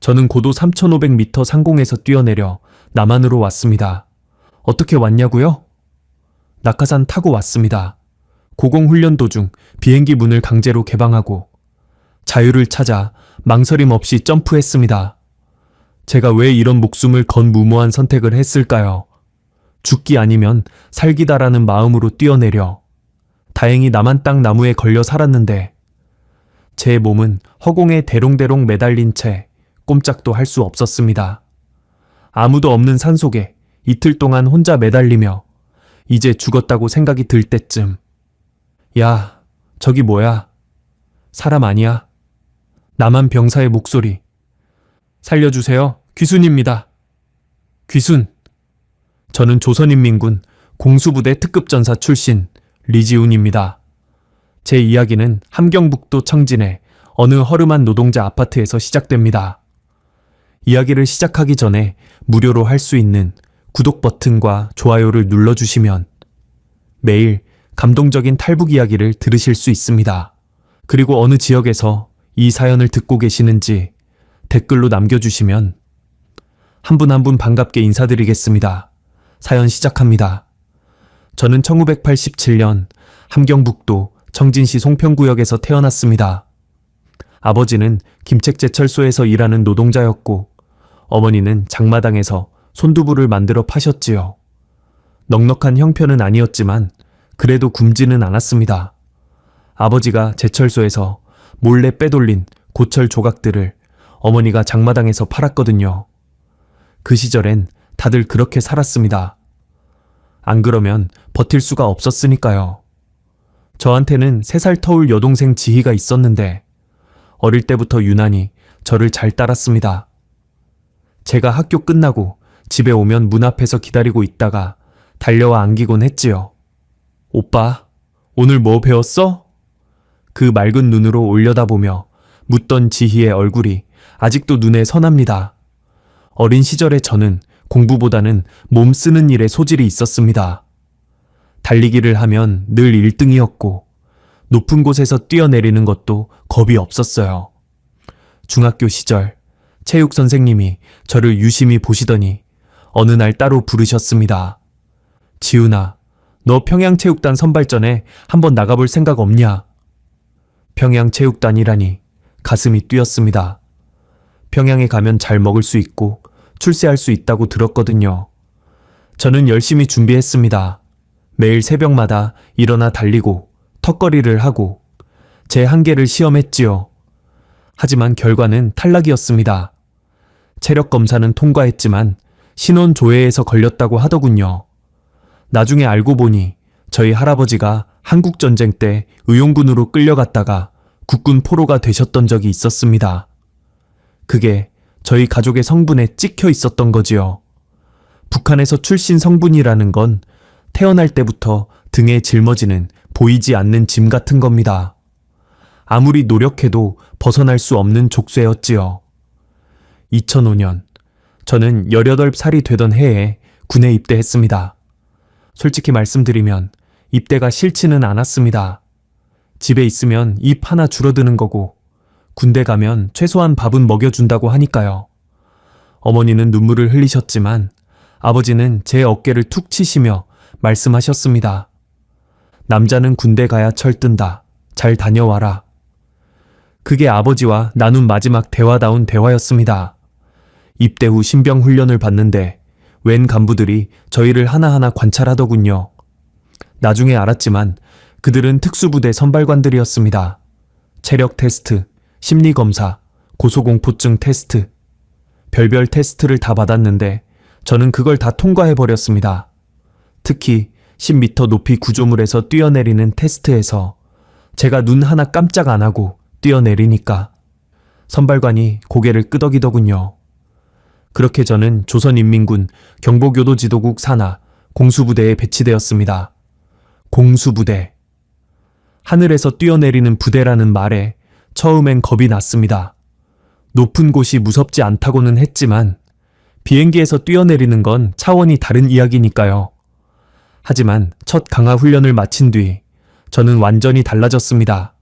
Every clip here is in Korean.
저는 고도 3,500m 상공에서 뛰어내려 남한으로 왔습니다. 어떻게 왔냐고요? 낙하산 타고 왔습니다. 고공훈련 도중 비행기 문을 강제로 개방하고 자유를 찾아 망설임 없이 점프했습니다. 제가 왜 이런 목숨을 건 무모한 선택을 했을까요? 죽기 아니면 살기다라는 마음으로 뛰어내려 다행히 남한 땅 나무에 걸려 살았는데 제 몸은 허공에 대롱대롱 매달린 채 꼼짝도 할 수 없었습니다. 아무도 없는 산속에 이틀 동안 혼자 매달리며 이제 죽었다고 생각이 들 때쯤 야, 저기 뭐야? 사람 아니야? 남한 병사의 목소리. 살려주세요. 귀순입니다. 귀순. 저는 조선인민군 공수부대 특급전사 출신 리지훈입니다. 제 이야기는 함경북도 청진의 어느 허름한 노동자 아파트에서 시작됩니다. 이야기를 시작하기 전에 무료로 할 수 있는 구독 버튼과 좋아요를 눌러주시면 매일 감동적인 탈북 이야기를 들으실 수 있습니다. 그리고 어느 지역에서 이 사연을 듣고 계시는지 댓글로 남겨주시면 한 분 한 분 반갑게 인사드리겠습니다. 사연 시작합니다. 저는 1987년 함경북도 청진시 송평구역에서 태어났습니다. 아버지는 김책제철소에서 일하는 노동자였고 어머니는 장마당에서 손두부를 만들어 파셨지요. 넉넉한 형편은 아니었지만 그래도 굶지는 않았습니다. 아버지가 제철소에서 몰래 빼돌린 고철 조각들을 어머니가 장마당에서 팔았거든요. 그 시절엔 다들 그렇게 살았습니다. 안 그러면 버틸 수가 없었으니까요. 저한테는 3살 터울 여동생 지희가 있었는데 어릴 때부터 유난히 저를 잘 따랐습니다. 제가 학교 끝나고 집에 오면 문 앞에서 기다리고 있다가 달려와 안기곤 했지요. 오빠, 오늘 뭐 배웠어? 그 맑은 눈으로 올려다보며 묻던 지희의 얼굴이 아직도 눈에 선합니다. 어린 시절의 저는 공부보다는 몸 쓰는 일에 소질이 있었습니다. 달리기를 하면 늘 1등이었고 높은 곳에서 뛰어내리는 것도 겁이 없었어요. 중학교 시절 체육 선생님이 저를 유심히 보시더니 어느 날 따로 부르셨습니다. 지훈아, 너 평양체육단 선발전에 한번 나가볼 생각 없냐? 평양체육단이라니 가슴이 뛰었습니다. 평양에 가면 잘 먹을 수 있고 출세할 수 있다고 들었거든요. 저는 열심히 준비했습니다. 매일 새벽마다 일어나 달리고 턱걸이를 하고 제 한계를 시험했지요. 하지만 결과는 탈락이었습니다. 체력 검사는 통과했지만 신원 조회에서 걸렸다고 하더군요. 나중에 알고 보니 저희 할아버지가 한국전쟁 때 의용군으로 끌려갔다가 국군 포로가 되셨던 적이 있었습니다. 그게 저희 가족의 성분에 찍혀 있었던 거지요. 북한에서 출신 성분이라는 건 태어날 때부터 등에 짊어지는 보이지 않는 짐 같은 겁니다. 아무리 노력해도 벗어날 수 없는 족쇄였지요. 2005년, 저는 18살이 되던 해에 군에 입대했습니다. 솔직히 말씀드리면 입대가 싫지는 않았습니다. 집에 있으면 입 하나 줄어드는 거고 군대 가면 최소한 밥은 먹여준다고 하니까요. 어머니는 눈물을 흘리셨지만 아버지는 제 어깨를 툭 치시며 말씀하셨습니다. 남자는 군대 가야 철든다. 잘 다녀와라. 그게 아버지와 나눈 마지막 대화다운 대화였습니다. 입대 후 신병 훈련을 받는데 웬 간부들이 저희를 하나하나 관찰하더군요. 나중에 알았지만 그들은 특수부대 선발관들이었습니다. 체력 테스트, 심리검사, 고소공포증 테스트, 별별 테스트를 다 받았는데 저는 그걸 다 통과해버렸습니다. 특히 10m 높이 구조물에서 뛰어내리는 테스트에서 제가 눈 하나 깜짝 안 하고 뛰어내리니까 선발관이 고개를 끄덕이더군요. 그렇게 저는 조선인민군 경보교도지도국 산하 공수부대에 배치되었습니다. 공수부대. 하늘에서 뛰어내리는 부대라는 말에 처음엔 겁이 났습니다. 높은 곳이 무섭지 않다고는 했지만 비행기에서 뛰어내리는 건 차원이 다른 이야기니까요. 하지만 첫 강화 훈련을 마친 뒤 저는 완전히 달라졌습니다.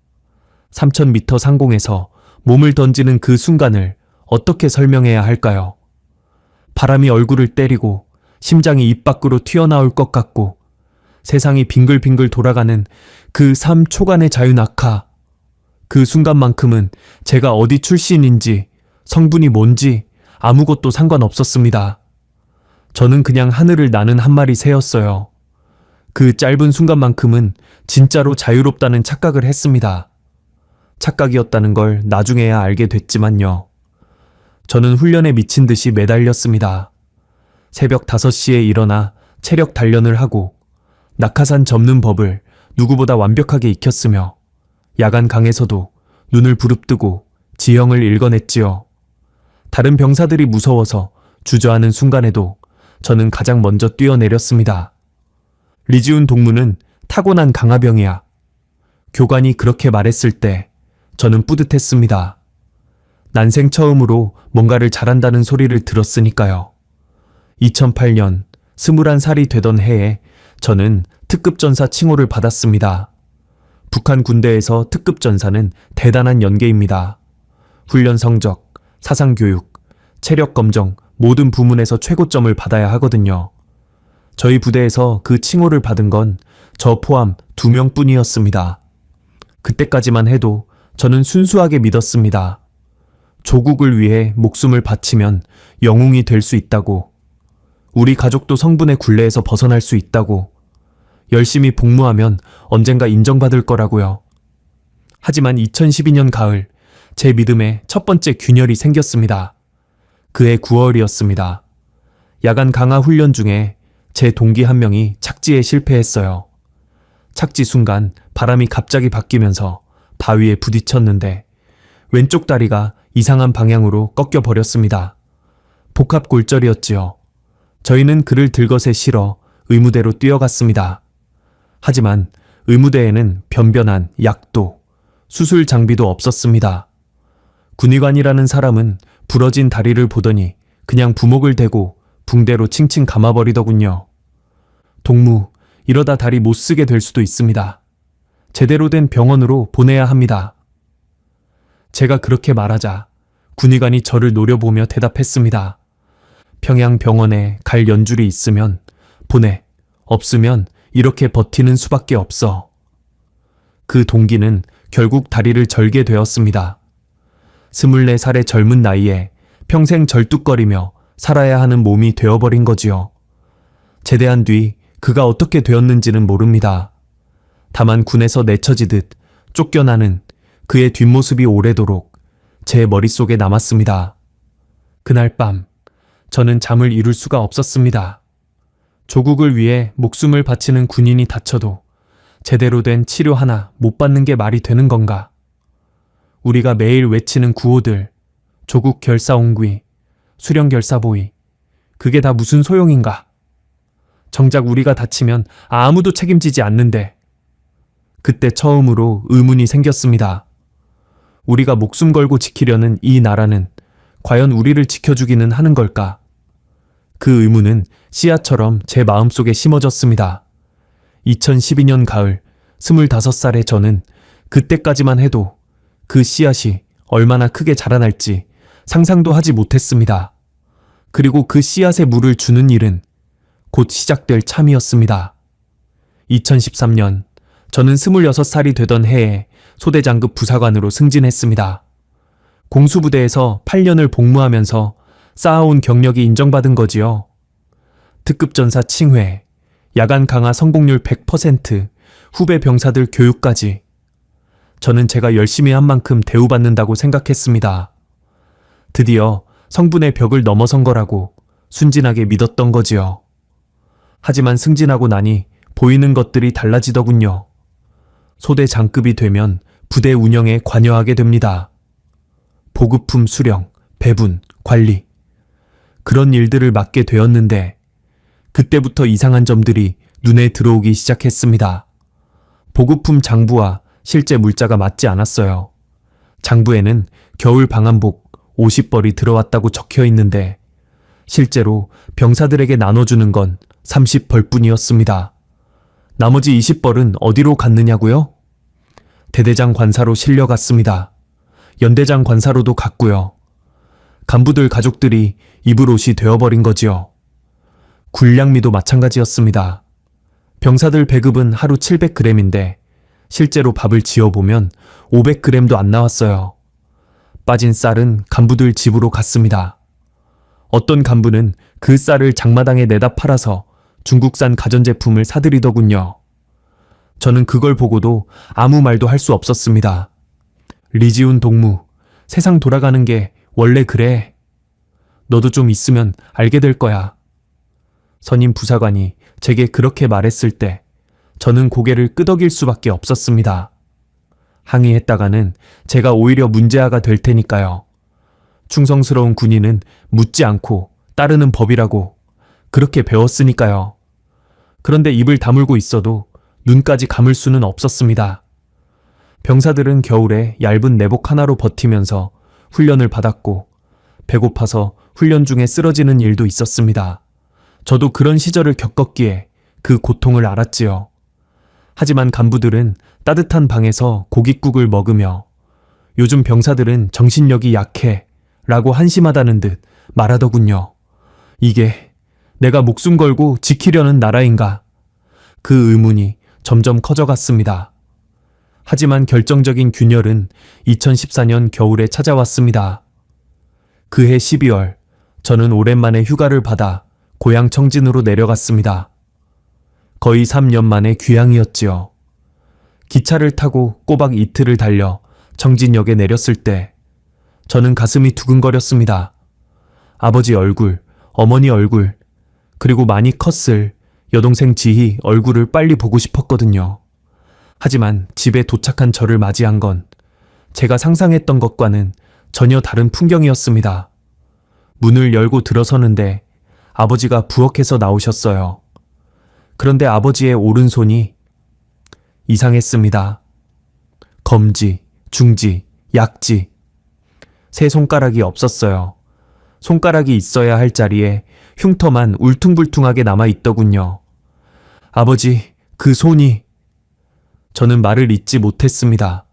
3000m 상공에서 몸을 던지는 그 순간을 어떻게 설명해야 할까요? 바람이 얼굴을 때리고 심장이 입 밖으로 튀어나올 것 같고 세상이 빙글빙글 돌아가는 그 3초간의 자유낙하. 그 순간만큼은 제가 어디 출신인지 성분이 뭔지 아무것도 상관없었습니다. 저는 그냥 하늘을 나는 한 마리 새였어요. 그 짧은 순간만큼은 진짜로 자유롭다는 착각을 했습니다. 착각이었다는 걸 나중에야 알게 됐지만요. 저는 훈련에 미친 듯이 매달렸습니다. 새벽 5시에 일어나 체력 단련을 하고 낙하산 접는 법을 누구보다 완벽하게 익혔으며 야간 강에서도 눈을 부릅뜨고 지형을 읽어냈지요. 다른 병사들이 무서워서 주저하는 순간에도 저는 가장 먼저 뛰어내렸습니다. 리지훈 동무는 타고난 강화병이야. 교관이 그렇게 말했을 때 저는 뿌듯했습니다. 난생 처음으로 뭔가를 잘한다는 소리를 들었으니까요. 2008년 21살이 되던 해에 저는 특급전사 칭호를 받았습니다. 북한 군대에서 특급전사는 대단한 연계입니다. 훈련 성적, 사상교육, 체력 검정 모든 부문에서 최고점을 받아야 하거든요. 저희 부대에서 그 칭호를 받은 건 저 포함 2명뿐이었습니다. 그때까지만 해도 저는 순수하게 믿었습니다. 조국을 위해 목숨을 바치면 영웅이 될 수 있다고, 우리 가족도 성분의 굴레에서 벗어날 수 있다고, 열심히 복무하면 언젠가 인정받을 거라고요. 하지만 2012년 가을, 제 믿음에 첫 번째 균열이 생겼습니다. 그해 9월이었습니다. 야간 강화 훈련 중에 제 동기 한 명이 착지에 실패했어요. 착지 순간 바람이 갑자기 바뀌면서 바위에 부딪혔는데 왼쪽 다리가 이상한 방향으로 꺾여 버렸습니다. 복합골절이었지요. 저희는 그를 들것에 실어 의무대로 뛰어갔습니다. 하지만 의무대에는 변변한 약도, 수술 장비도 없었습니다. 군의관이라는 사람은 부러진 다리를 보더니 그냥 부목을 대고 붕대로 칭칭 감아버리더군요. 동무, 이러다 다리 못 쓰게 될 수도 있습니다. 제대로 된 병원으로 보내야 합니다. 제가 그렇게 말하자 군의관이 저를 노려보며 대답했습니다. 평양병원에 갈 연줄이 있으면 보내, 없으면 이렇게 버티는 수밖에 없어. 그 동기는 결국 다리를 절게 되었습니다. 24살의 젊은 나이에 평생 절뚝거리며 살아야 하는 몸이 되어버린 거지요. 제대한 뒤 그가 어떻게 되었는지는 모릅니다. 다만 군에서 내쳐지듯 쫓겨나는 그의 뒷모습이 오래도록 제 머릿속에 남았습니다. 그날 밤 저는 잠을 이룰 수가 없었습니다. 조국을 위해 목숨을 바치는 군인이 다쳐도 제대로 된 치료 하나 못 받는 게 말이 되는 건가? 우리가 매일 외치는 구호들, 조국 결사옹귀, 수령 결사보위, 그게 다 무슨 소용인가? 정작 우리가 다치면 아무도 책임지지 않는데. 그때 처음으로 의문이 생겼습니다. 우리가 목숨 걸고 지키려는 이 나라는 과연 우리를 지켜주기는 하는 걸까? 그 의문은 씨앗처럼 제 마음속에 심어졌습니다. 2012년 가을 25살의 저는 그때까지만 해도 그 씨앗이 얼마나 크게 자라날지 상상도 하지 못했습니다. 그리고 그 씨앗에 물을 주는 일은 곧 시작될 참이었습니다. 2013년 저는 26살이 되던 해에 소대장급 부사관으로 승진했습니다. 공수부대에서 8년을 복무하면서 쌓아온 경력이 인정받은 거지요. 특급전사 칭회, 야간 강화 성공률 100%, 후배 병사들 교육까지. 저는 제가 열심히 한 만큼 대우받는다고 생각했습니다. 드디어 성분의 벽을 넘어선 거라고 순진하게 믿었던 거지요. 하지만 승진하고 나니 보이는 것들이 달라지더군요. 소대 장급이 되면 부대 운영에 관여하게 됩니다. 보급품 수령, 배분, 관리. 그런 일들을 맡게 되었는데 그때부터 이상한 점들이 눈에 들어오기 시작했습니다. 보급품 장부와 실제 물자가 맞지 않았어요. 장부에는 겨울 방한복 50벌이 들어왔다고 적혀 있는데 실제로 병사들에게 나눠주는 건 30벌뿐이었습니다. 나머지 20벌은 어디로 갔느냐고요? 대대장 관사로 실려갔습니다. 연대장 관사로도 갔고요. 간부들 가족들이 입을 옷이 되어버린 거지요. 군량미도 마찬가지였습니다. 병사들 배급은 하루 700g인데 실제로 밥을 지어보면 500g도 안 나왔어요. 빠진 쌀은 간부들 집으로 갔습니다. 어떤 간부는 그 쌀을 장마당에 내다 팔아서 중국산 가전제품을 사들이더군요. 저는 그걸 보고도 아무 말도 할 수 없었습니다. 리지훈 동무, 세상 돌아가는 게 원래 그래. 너도 좀 있으면 알게 될 거야. 선임 부사관이 제게 그렇게 말했을 때 저는 고개를 끄덕일 수밖에 없었습니다. 항의했다가는 제가 오히려 문제아가 될 테니까요. 충성스러운 군인은 묻지 않고 따르는 법이라고 그렇게 배웠으니까요. 그런데 입을 다물고 있어도 눈까지 감을 수는 없었습니다. 병사들은 겨울에 얇은 내복 하나로 버티면서 훈련을 받았고 배고파서 훈련 중에 쓰러지는 일도 있었습니다. 저도 그런 시절을 겪었기에 그 고통을 알았지요. 하지만 간부들은 따뜻한 방에서 고깃국을 먹으며 요즘 병사들은 정신력이 약해 라고 한심하다는 듯 말하더군요. 이게 내가 목숨 걸고 지키려는 나라인가? 그 의문이 점점 커져갔습니다. 하지만 결정적인 균열은 2014년 겨울에 찾아왔습니다. 그해 12월, 저는 오랜만에 휴가를 받아 고향 청진으로 내려갔습니다. 거의 3년 만에 귀향이었지요. 기차를 타고 꼬박 이틀을 달려 청진역에 내렸을 때 저는 가슴이 두근거렸습니다. 아버지 얼굴, 어머니 얼굴, 그리고 많이 컸을 여동생 지희 얼굴을 빨리 보고 싶었거든요. 하지만 집에 도착한 저를 맞이한 건 제가 상상했던 것과는 전혀 다른 풍경이었습니다. 문을 열고 들어서는데 아버지가 부엌에서 나오셨어요. 그런데 아버지의 오른손이 이상했습니다. 검지, 중지, 약지. 세 손가락이 없었어요. 손가락이 있어야 할 자리에 흉터만 울퉁불퉁하게 남아있더군요. 아버지, 그 손이... 저는 말을 잇지 못했습니다.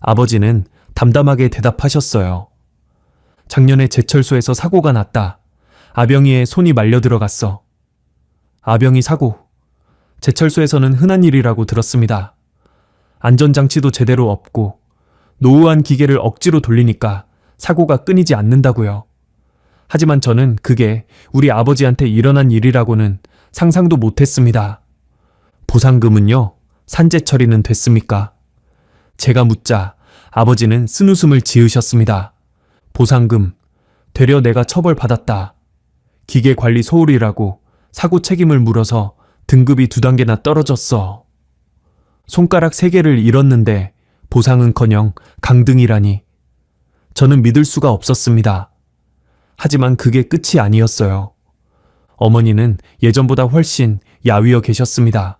아버지는 담담하게 대답하셨어요. 작년에 제철소에서 사고가 났다. 아병이의 손이 말려 들어갔어. 아병이 사고. 제철소에서는 흔한 일이라고 들었습니다. 안전장치도 제대로 없고 노후한 기계를 억지로 돌리니까 사고가 끊이지 않는다고요. 하지만 저는 그게 우리 아버지한테 일어난 일이라고는 상상도 못했습니다. 보상금은요? 산재 처리는 됐습니까? 제가 묻자 아버지는 쓴웃음을 지으셨습니다. 보상금, 되려 내가 처벌받았다. 기계관리 소홀이라고 사고 책임을 물어서 등급이 2단계나 떨어졌어. 손가락 3개를 잃었는데 보상은커녕 강등이라니. 저는 믿을 수가 없었습니다. 하지만 그게 끝이 아니었어요. 어머니는 예전보다 훨씬 야위어 계셨습니다.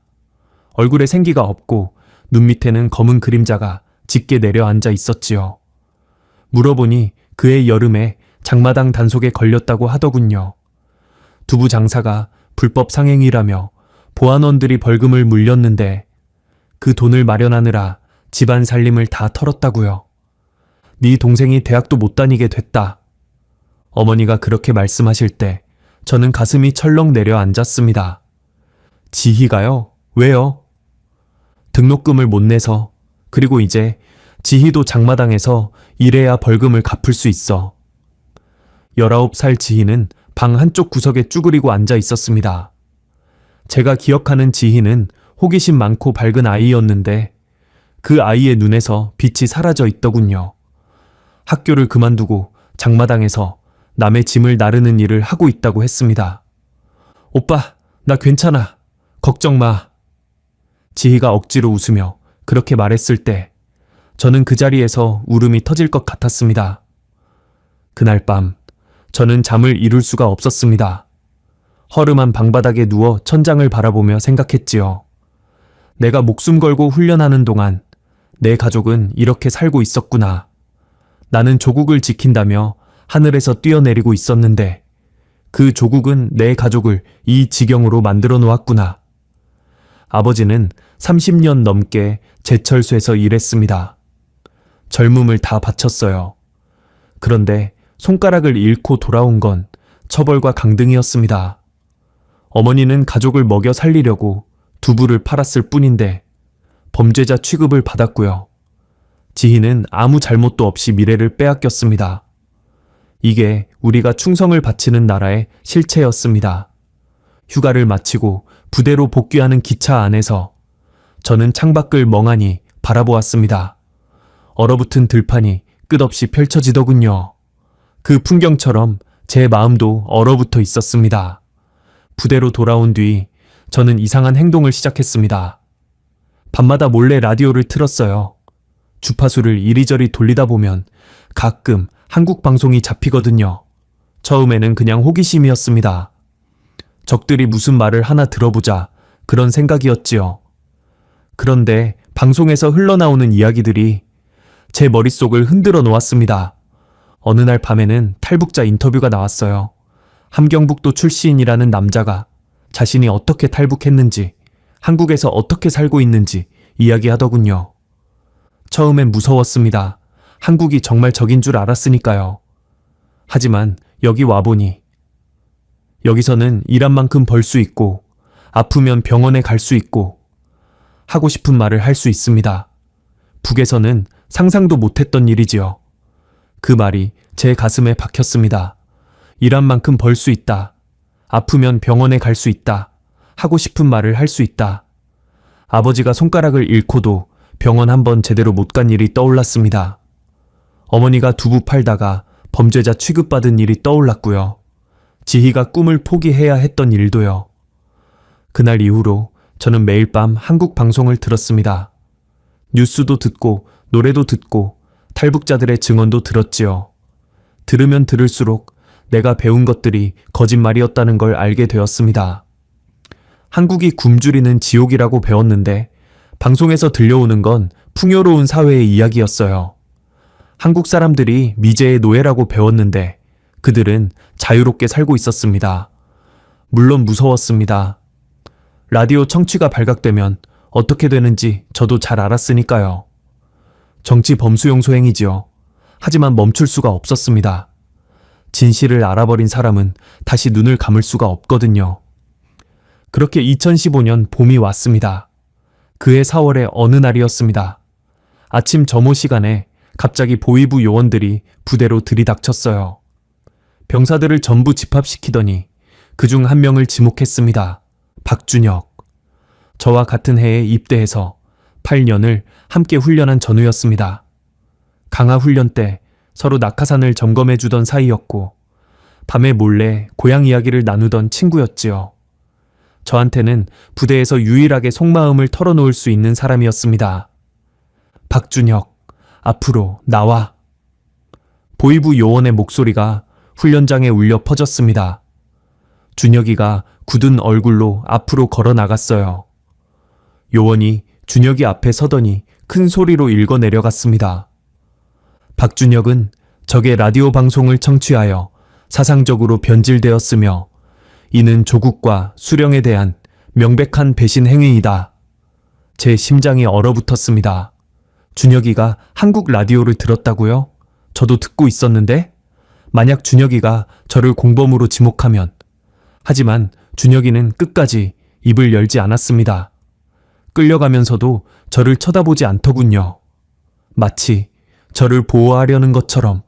얼굴에 생기가 없고 눈 밑에는 검은 그림자가 짙게 내려앉아 있었지요. 물어보니 그해 여름에 장마당 단속에 걸렸다고 하더군요. 두부 장사가 불법 상행이라며 보안원들이 벌금을 물렸는데 그 돈을 마련하느라 집안 살림을 다 털었다고요. 네 동생이 대학도 못 다니게 됐다. 어머니가 그렇게 말씀하실 때 저는 가슴이 철렁 내려앉았습니다. 지희가요? 왜요? 등록금을 못 내서, 그리고 이제 지희도 장마당에서 일해야 벌금을 갚을 수 있어. 19살 지희는 방 한쪽 구석에 쭈그리고 앉아 있었습니다. 제가 기억하는 지희는 호기심 많고 밝은 아이였는데 그 아이의 눈에서 빛이 사라져 있더군요. 학교를 그만두고 장마당에서 남의 짐을 나르는 일을 하고 있다고 했습니다. 오빠, 나 괜찮아. 걱정 마. 지희가 억지로 웃으며 그렇게 말했을 때 저는 그 자리에서 울음이 터질 것 같았습니다. 그날 밤 저는 잠을 이룰 수가 없었습니다. 허름한 방바닥에 누워 천장을 바라보며 생각했지요. 내가 목숨 걸고 훈련하는 동안 내 가족은 이렇게 살고 있었구나. 나는 조국을 지킨다며 하늘에서 뛰어내리고 있었는데 그 조국은 내 가족을 이 지경으로 만들어 놓았구나. 아버지는 30년 넘게 제철소에서 일했습니다. 젊음을 다 바쳤어요. 그런데 손가락을 잃고 돌아온 건 처벌과 강등이었습니다. 어머니는 가족을 먹여 살리려고 두부를 팔았을 뿐인데 범죄자 취급을 받았고요. 지희는 아무 잘못도 없이 미래를 빼앗겼습니다. 이게 우리가 충성을 바치는 나라의 실체였습니다. 휴가를 마치고 부대로 복귀하는 기차 안에서 저는 창밖을 멍하니 바라보았습니다. 얼어붙은 들판이 끝없이 펼쳐지더군요. 그 풍경처럼 제 마음도 얼어붙어 있었습니다. 부대로 돌아온 뒤 저는 이상한 행동을 시작했습니다. 밤마다 몰래 라디오를 틀었어요. 주파수를 이리저리 돌리다 보면 가끔 한국 방송이 잡히거든요. 처음에는 그냥 호기심이었습니다. 적들이 무슨 말을 하나 들어보자 그런 생각이었지요. 그런데 방송에서 흘러나오는 이야기들이 제 머릿속을 흔들어 놓았습니다. 어느 날 밤에는 탈북자 인터뷰가 나왔어요. 함경북도 출신이라는 남자가 자신이 어떻게 탈북했는지, 한국에서 어떻게 살고 있는지 이야기하더군요. 처음엔 무서웠습니다. 한국이 정말 적인 줄 알았으니까요. 하지만 여기 와보니 여기서는 일한 만큼 벌 수 있고 아프면 병원에 갈 수 있고 하고 싶은 말을 할 수 있습니다. 북에서는 상상도 못했던 일이지요. 그 말이 제 가슴에 박혔습니다. 일한 만큼 벌 수 있다. 아프면 병원에 갈 수 있다. 하고 싶은 말을 할 수 있다. 아버지가 손가락을 잃고도 병원 한번 제대로 못 간 일이 떠올랐습니다. 어머니가 두부 팔다가 범죄자 취급받은 일이 떠올랐고요. 지희가 꿈을 포기해야 했던 일도요. 그날 이후로 저는 매일 밤 한국 방송을 들었습니다. 뉴스도 듣고 노래도 듣고 탈북자들의 증언도 들었지요. 들으면 들을수록 내가 배운 것들이 거짓말이었다는 걸 알게 되었습니다. 한국이 굶주리는 지옥이라고 배웠는데 방송에서 들려오는 건 풍요로운 사회의 이야기였어요. 한국 사람들이 미제의 노예라고 배웠는데 그들은 자유롭게 살고 있었습니다. 물론 무서웠습니다. 라디오 청취가 발각되면 어떻게 되는지 저도 잘 알았으니까요. 정치 범수용 소행이지요. 하지만 멈출 수가 없었습니다. 진실을 알아버린 사람은 다시 눈을 감을 수가 없거든요. 그렇게 2015년 봄이 왔습니다. 그해 4월의 어느 날이었습니다. 아침 점호 시간에 갑자기 보위부 요원들이 부대로 들이닥쳤어요. 병사들을 전부 집합시키더니 그중 한 명을 지목했습니다. 박준혁. 저와 같은 해에 입대해서 8년을 함께 훈련한 전우였습니다. 강화 훈련 때 서로 낙하산을 점검해주던 사이였고 밤에 몰래 고향 이야기를 나누던 친구였지요. 저한테는 부대에서 유일하게 속마음을 털어놓을 수 있는 사람이었습니다. 박준혁, 앞으로 나와. 보위부 요원의 목소리가 훈련장에 울려 퍼졌습니다. 준혁이가 굳은 얼굴로 앞으로 걸어 나갔어요. 요원이 준혁이 앞에 서더니 큰 소리로 읽어 내려갔습니다. 박준혁은 적의 라디오 방송을 청취하여 사상적으로 변질되었으며 이는 조국과 수령에 대한 명백한 배신 행위이다. 제 심장이 얼어붙었습니다. 준혁이가 한국 라디오를 들었다고요? 저도 듣고 있었는데 만약 준혁이가 저를 공범으로 지목하면 하지만 준혁이는 끝까지 입을 열지 않았습니다. 끌려가면서도 저를 쳐다보지 않더군요. 마치 저를 보호하려는 것처럼.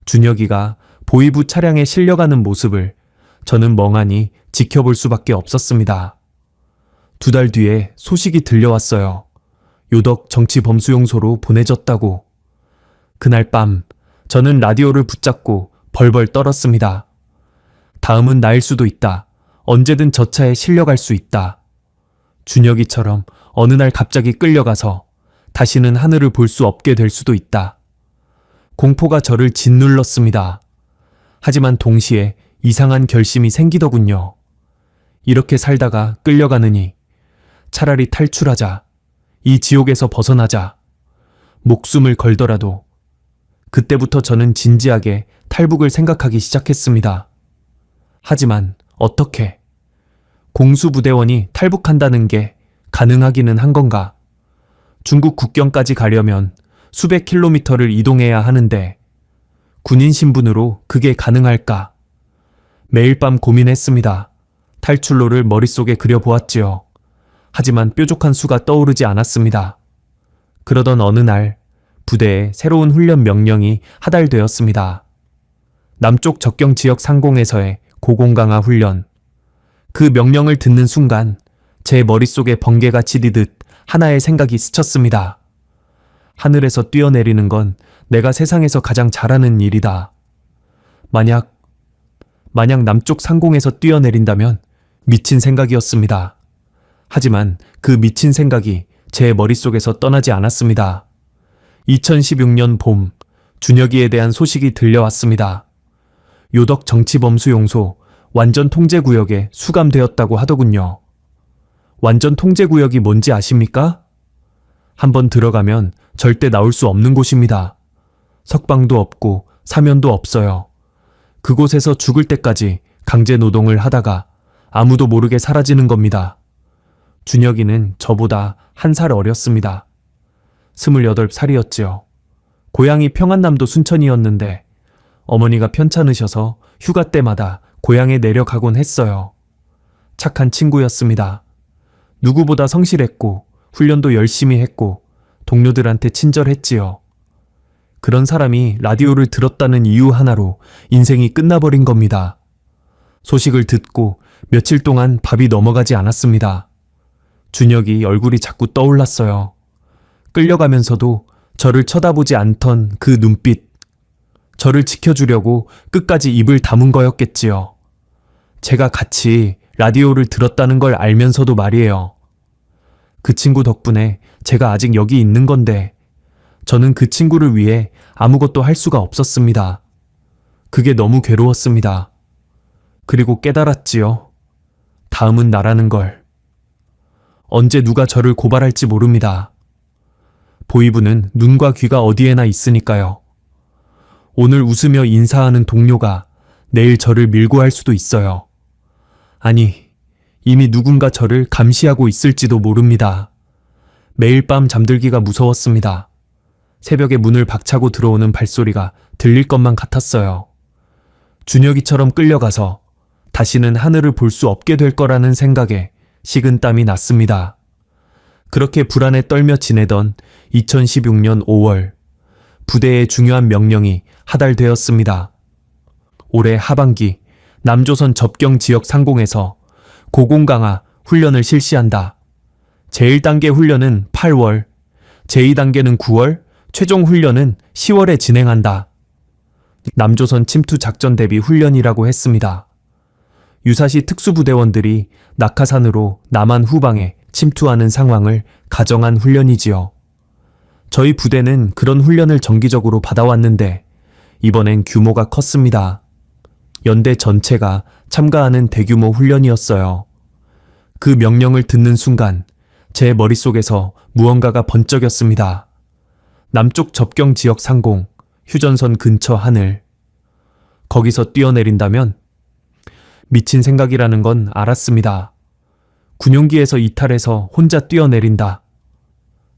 준혁이가 보위부 차량에 실려가는 모습을 저는 멍하니 지켜볼 수밖에 없었습니다. 2달 뒤에 소식이 들려왔어요. 요덕 정치범수용소로 보내졌다고. 그날 밤 저는 라디오를 붙잡고 벌벌 떨었습니다. 다음은 나일 수도 있다. 언제든 저 차에 실려갈 수 있다. 준혁이처럼 어느 날 갑자기 끌려가서 다시는 하늘을 볼 수 없게 될 수도 있다. 공포가 저를 짓눌렀습니다. 하지만 동시에 이상한 결심이 생기더군요. 이렇게 살다가 끌려가느니 차라리 탈출하자. 이 지옥에서 벗어나자. 목숨을 걸더라도. 그때부터 저는 진지하게 탈북을 생각하기 시작했습니다. 하지만 어떻게? 공수부대원이 탈북한다는 게 가능하기는 한 건가? 중국 국경까지 가려면 수백 킬로미터를 이동해야 하는데 군인 신분으로 그게 가능할까? 매일 밤 고민했습니다. 탈출로를 머릿속에 그려보았지요. 하지만 뾰족한 수가 떠오르지 않았습니다. 그러던 어느 날 부대에 새로운 훈련 명령이 하달되었습니다. 남쪽 접경 지역 상공에서의 고공강화 훈련. 그 명령을 듣는 순간 제 머릿속에 번개가 치디듯 하나의 생각이 스쳤습니다. 하늘에서 뛰어내리는 건 내가 세상에서 가장 잘하는 일이다. 만약 남쪽 상공에서 뛰어내린다면 미친 생각이었습니다. 하지만 그 미친 생각이 제 머릿속에서 떠나지 않았습니다. 2016년 봄, 준혁이에 대한 소식이 들려왔습니다. 요덕 정치범수용소 완전 통제구역에 수감되었다고 하더군요. 완전 통제구역이 뭔지 아십니까? 한번 들어가면 절대 나올 수 없는 곳입니다. 석방도 없고 사면도 없어요. 그곳에서 죽을 때까지 강제 노동을 하다가 아무도 모르게 사라지는 겁니다. 준혁이는 저보다 1살 어렸습니다. 28살이었지요. 고향이 평안남도 순천이었는데 어머니가 편찮으셔서 휴가 때마다 고향에 내려가곤 했어요. 착한 친구였습니다. 누구보다 성실했고 훈련도 열심히 했고 동료들한테 친절했지요. 그런 사람이 라디오를 들었다는 이유 하나로 인생이 끝나버린 겁니다. 소식을 듣고 며칠 동안 밥이 넘어가지 않았습니다. 준혁이 얼굴이 자꾸 떠올랐어요. 끌려가면서도 저를 쳐다보지 않던 그 눈빛. 저를 지켜주려고 끝까지 입을 다문 거였겠지요. 제가 같이 라디오를 들었다는 걸 알면서도 말이에요. 그 친구 덕분에 제가 아직 여기 있는 건데 저는 그 친구를 위해 아무것도 할 수가 없었습니다. 그게 너무 괴로웠습니다. 그리고 깨달았지요. 다음은 나라는 걸. 언제 누가 저를 고발할지 모릅니다. 보이부는 눈과 귀가 어디에나 있으니까요. 오늘 웃으며 인사하는 동료가 내일 저를 밀고 할 수도 있어요. 아니, 이미 누군가 저를 감시하고 있을지도 모릅니다. 매일 밤 잠들기가 무서웠습니다. 새벽에 문을 박차고 들어오는 발소리가 들릴 것만 같았어요. 준혁이처럼 끌려가서 다시는 하늘을 볼 수 없게 될 거라는 생각에 식은땀이 났습니다. 그렇게 불안에 떨며 지내던 2016년 5월, 부대의 중요한 명령이 하달되었습니다. 올해 하반기 남조선 접경 지역 상공에서 고공강화 훈련을 실시한다. 제1단계 훈련은 8월, 제2단계는 9월, 최종 훈련은 10월에 진행한다. 남조선 침투 작전 대비 훈련이라고 했습니다. 유사시 특수부대원들이 낙하산으로 남한 후방에 침투하는 상황을 가정한 훈련이지요. 저희 부대는 그런 훈련을 정기적으로 받아왔는데 이번엔 규모가 컸습니다. 연대 전체가 참가하는 대규모 훈련이었어요. 그 명령을 듣는 순간 제 머릿속에서 무언가가 번쩍였습니다. 남쪽 접경 지역 상공, 휴전선 근처 하늘. 거기서 뛰어내린다면? 미친 생각이라는 건 알았습니다. 군용기에서 이탈해서 혼자 뛰어내린다.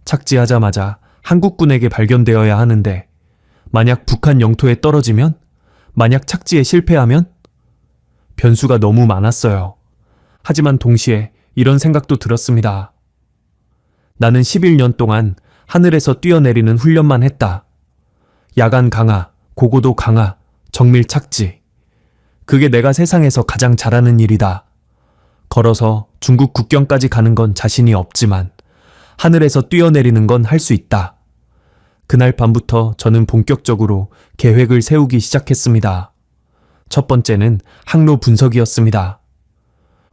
착지하자마자 한국군에게 발견되어야 하는데 만약 북한 영토에 떨어지면? 만약 착지에 실패하면? 변수가 너무 많았어요. 하지만 동시에 이런 생각도 들었습니다. 나는 11년 동안 하늘에서 뛰어내리는 훈련만 했다. 야간 강화, 고고도 강화, 정밀 착지. 그게 내가 세상에서 가장 잘하는 일이다. 걸어서 중국 국경까지 가는 건 자신이 없지만 하늘에서 뛰어내리는 건 할 수 있다. 그날 밤부터 저는 본격적으로 계획을 세우기 시작했습니다. 첫 번째는 항로 분석이었습니다.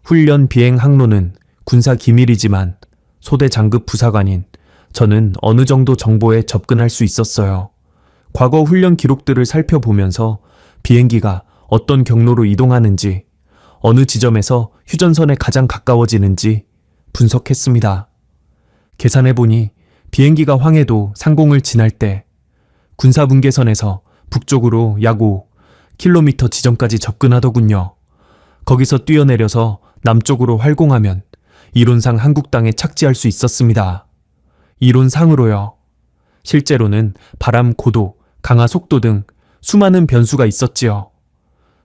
훈련 비행 항로는 군사 기밀이지만 소대 장급 부사관인 저는 어느 정도 정보에 접근할 수 있었어요. 과거 훈련 기록들을 살펴보면서 비행기가 어떤 경로로 이동하는지, 어느 지점에서 휴전선에 가장 가까워지는지 분석했습니다. 계산해보니 비행기가 황해도 상공을 지날 때 군사분계선에서 북쪽으로 약 5km 지점까지 접근하더군요. 거기서 뛰어내려서 남쪽으로 활공하면 이론상 한국 땅에 착지할 수 있었습니다. 이론상으로요. 실제로는 바람 고도, 강하 속도 등 수많은 변수가 있었지요.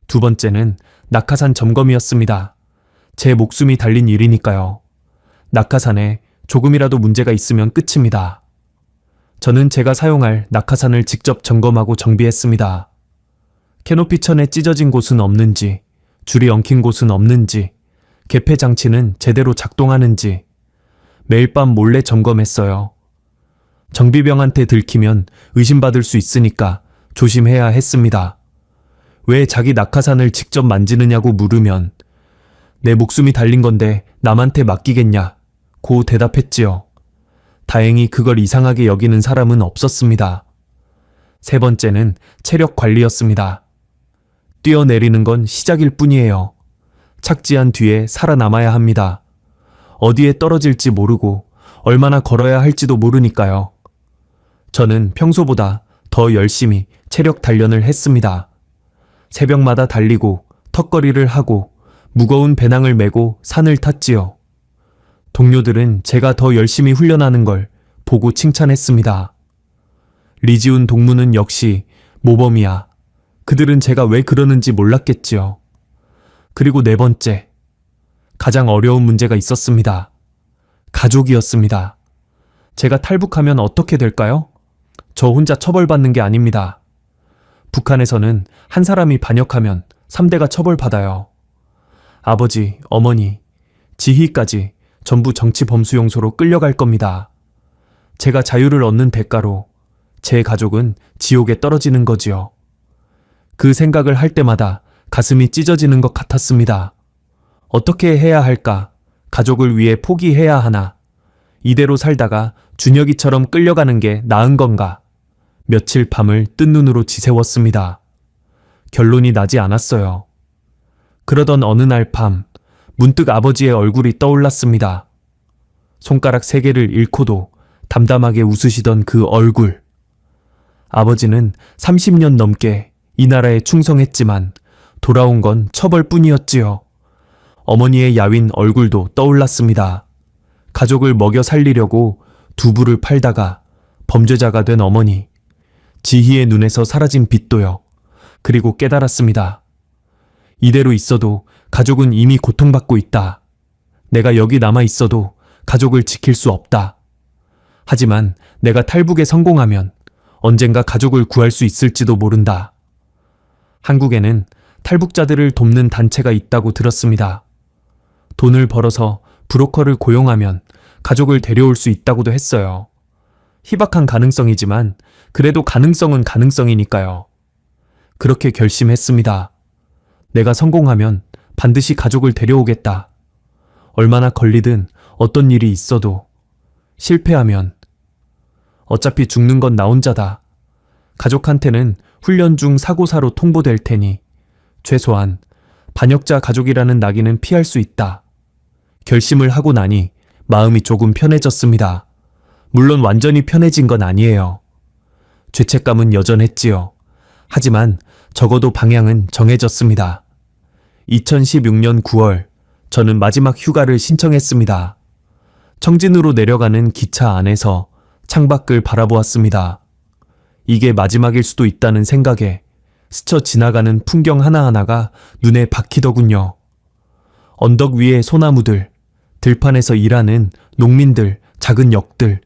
두 번째는 낙하산 점검이었습니다. 제 목숨이 달린 일이니까요. 낙하산에 조금이라도 문제가 있으면 끝입니다. 저는 제가 사용할 낙하산을 직접 점검하고 정비했습니다. 캐노피 천에 찢어진 곳은 없는지, 줄이 엉킨 곳은 없는지, 개폐 장치는 제대로 작동하는지 매일 밤 몰래 점검했어요. 정비병한테 들키면 의심받을 수 있으니까 조심해야 했습니다. 왜 자기 낙하산을 직접 만지느냐고 물으면 내 목숨이 달린 건데 남한테 맡기겠냐 고 대답했지요. 다행히 그걸 이상하게 여기는 사람은 없었습니다. 세 번째는 체력 관리였습니다. 뛰어내리는 건 시작일 뿐이에요. 착지한 뒤에 살아남아야 합니다. 어디에 떨어질지 모르고 얼마나 걸어야 할지도 모르니까요. 저는 평소보다 더 열심히 체력 단련을 했습니다. 새벽마다 달리고 턱걸이를 하고 무거운 배낭을 메고 산을 탔지요. 동료들은 제가 더 열심히 훈련하는 걸 보고 칭찬했습니다. 리지운 동무는 역시 모범이야. 그들은 제가 왜 그러는지 몰랐겠지요. 그리고 네 번째, 가장 어려운 문제가 있었습니다. 가족이었습니다. 제가 탈북하면 어떻게 될까요? 저 혼자 처벌받는 게 아닙니다. 북한에서는 한 사람이 반역하면 3대가 처벌받아요. 아버지, 어머니, 지희까지 전부 정치범수용소로 끌려갈 겁니다. 제가 자유를 얻는 대가로 제 가족은 지옥에 떨어지는 거지요. 그 생각을 할 때마다 가슴이 찢어지는 것 같았습니다. 어떻게 해야 할까? 가족을 위해 포기해야 하나? 이대로 살다가 준혁이처럼 끌려가는 게 나은 건가? 며칠 밤을 뜬 눈으로 지새웠습니다. 결론이 나지 않았어요. 그러던 어느 날 밤, 문득 아버지의 얼굴이 떠올랐습니다. 손가락 3개를 잃고도 담담하게 웃으시던 그 얼굴. 아버지는 30년 넘게 이 나라에 충성했지만 돌아온 건 처벌뿐이었지요. 어머니의 야윈 얼굴도 떠올랐습니다. 가족을 먹여 살리려고 두부를 팔다가 범죄자가 된 어머니. 지희의 눈에서 사라진 빛도요. 그리고 깨달았습니다. 이대로 있어도 가족은 이미 고통받고 있다. 내가 여기 남아 있어도 가족을 지킬 수 없다. 하지만 내가 탈북에 성공하면 언젠가 가족을 구할 수 있을지도 모른다. 한국에는 탈북자들을 돕는 단체가 있다고 들었습니다. 돈을 벌어서 브로커를 고용하면 가족을 데려올 수 있다고도 했어요. 희박한 가능성이지만 그래도 가능성은 가능성이니까요. 그렇게 결심했습니다. 내가 성공하면 반드시 가족을 데려오겠다. 얼마나 걸리든 어떤 일이 있어도 실패하면 어차피 죽는 건 나 혼자다. 가족한테는 훈련 중 사고사로 통보될 테니 최소한 반역자 가족이라는 낙인은 피할 수 있다. 결심을 하고 나니 마음이 조금 편해졌습니다. 물론 완전히 편해진 건 아니에요. 죄책감은 여전했지요. 하지만 적어도 방향은 정해졌습니다. 2016년 9월, 저는 마지막 휴가를 신청했습니다. 청진으로 내려가는 기차 안에서 창밖을 바라보았습니다. 이게 마지막일 수도 있다는 생각에 스쳐 지나가는 풍경 하나하나가 눈에 박히더군요. 언덕 위의 소나무들, 들판에서 일하는 농민들, 작은 역들.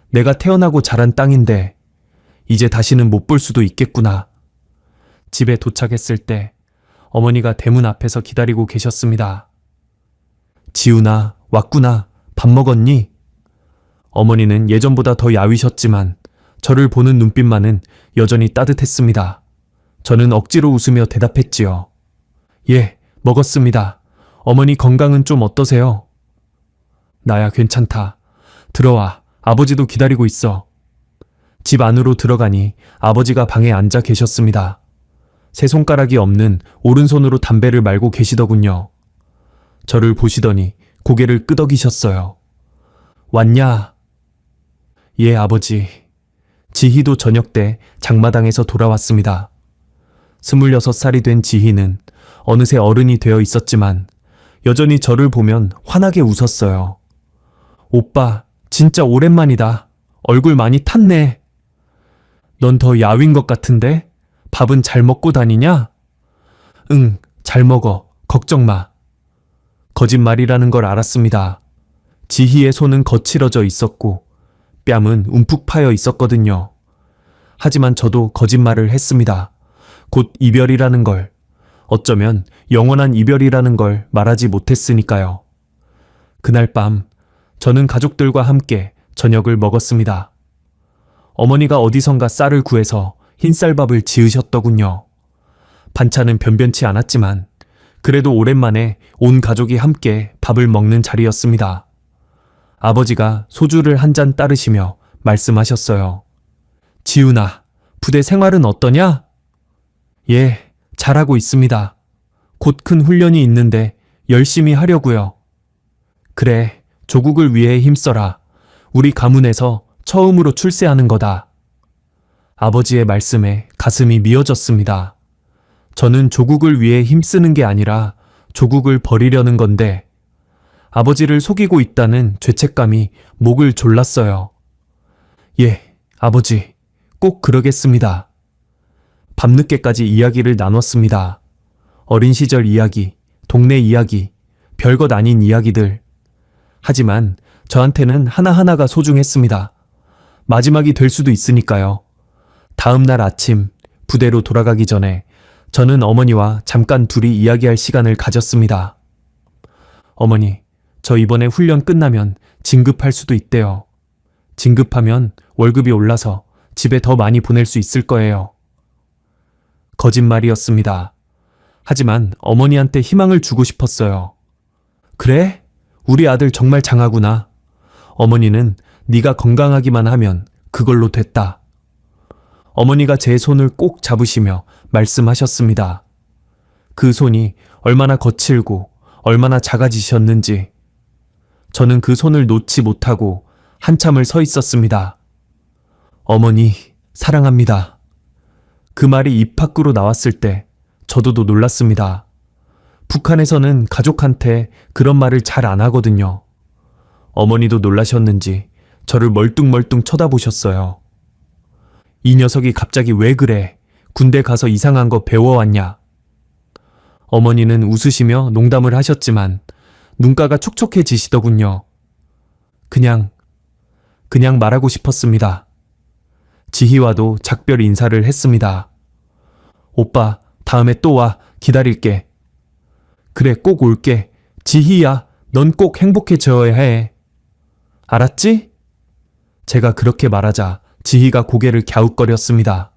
내가 태어나고 자란 땅인데 이제 다시는 못 볼 수도 있겠구나. 집에 도착했을 때 어머니가 대문 앞에서 기다리고 계셨습니다. 지훈아, 왔구나. 밥 먹었니? 어머니는 예전보다 더 야위셨지만 저를 보는 눈빛만은 여전히 따뜻했습니다. 저는 억지로 웃으며 대답했지요. 예, 먹었습니다. 어머니 건강은 좀 어떠세요? 나야 괜찮다. 들어와. 아버지도 기다리고 있어. 집 안으로 들어가니 아버지가 방에 앉아 계셨습니다. 세 손가락이 없는 오른손으로 담배를 말고 계시더군요. 저를 보시더니 고개를 끄덕이셨어요. 왔냐? 예, 아버지. 지희도 저녁 때 장마당에서 돌아왔습니다. 26살이 된 지희는 어느새 어른이 되어 있었지만 여전히 저를 보면 환하게 웃었어요. 오빠, 진짜 오랜만이다. 얼굴 많이 탔네. 넌 더 야윈 것 같은데? 밥은 잘 먹고 다니냐? 응, 잘 먹어. 걱정 마. 거짓말이라는 걸 알았습니다. 지희의 손은 거칠어져 있었고 뺨은 움푹 파여 있었거든요. 하지만 저도 거짓말을 했습니다. 곧 이별이라는 걸, 어쩌면 영원한 이별이라는 걸 말하지 못했으니까요. 그날 밤 저는 가족들과 함께 저녁을 먹었습니다. 어머니가 어디선가 쌀을 구해서 흰쌀밥을 지으셨더군요. 반찬은 변변치 않았지만 그래도 오랜만에 온 가족이 함께 밥을 먹는 자리였습니다. 아버지가 소주를 한 잔 따르시며 말씀하셨어요. 지훈아, 부대 생활은 어떠냐? 예, 잘하고 있습니다. 곧 큰 훈련이 있는데 열심히 하려고요. 그래, 조국을 위해 힘써라. 우리 가문에서 처음으로 출세하는 거다. 아버지의 말씀에 가슴이 미어졌습니다. 저는 조국을 위해 힘쓰는 게 아니라 조국을 버리려는 건데 아버지를 속이고 있다는 죄책감이 목을 졸랐어요. 예, 아버지, 꼭 그러겠습니다. 밤늦게까지 이야기를 나눴습니다. 어린 시절 이야기, 동네 이야기, 별것 아닌 이야기들. 하지만 저한테는 하나하나가 소중했습니다. 마지막이 될 수도 있으니까요. 다음 날 아침 부대로 돌아가기 전에 저는 어머니와 잠깐 둘이 이야기할 시간을 가졌습니다. 어머니, 저 이번에 훈련 끝나면 진급할 수도 있대요. 진급하면 월급이 올라서 집에 더 많이 보낼 수 있을 거예요. 거짓말이었습니다. 하지만 어머니한테 희망을 주고 싶었어요. 그래? 우리 아들 정말 장하구나. 어머니는 네가 건강하기만 하면 그걸로 됐다. 어머니가 제 손을 꼭 잡으시며 말씀하셨습니다. 그 손이 얼마나 거칠고 얼마나 작아지셨는지. 저는 그 손을 놓지 못하고 한참을 서 있었습니다. 어머니, 사랑합니다. 그 말이 입 밖으로 나왔을 때 저도 놀랐습니다. 북한에서는 가족한테 그런 말을 잘 안 하거든요. 어머니도 놀라셨는지 저를 멀뚱멀뚱 쳐다보셨어요. 이 녀석이 갑자기 왜 그래? 군대 가서 이상한 거 배워왔냐? 어머니는 웃으시며 농담을 하셨지만 눈가가 촉촉해지시더군요. 그냥 말하고 싶었습니다. 지희와도 작별 인사를 했습니다. 오빠, 다음에 또 와. 기다릴게. 그래, 꼭 올게. 지희야, 넌 꼭 행복해져야 해. 알았지? 제가 그렇게 말하자 지희가 고개를 갸웃거렸습니다.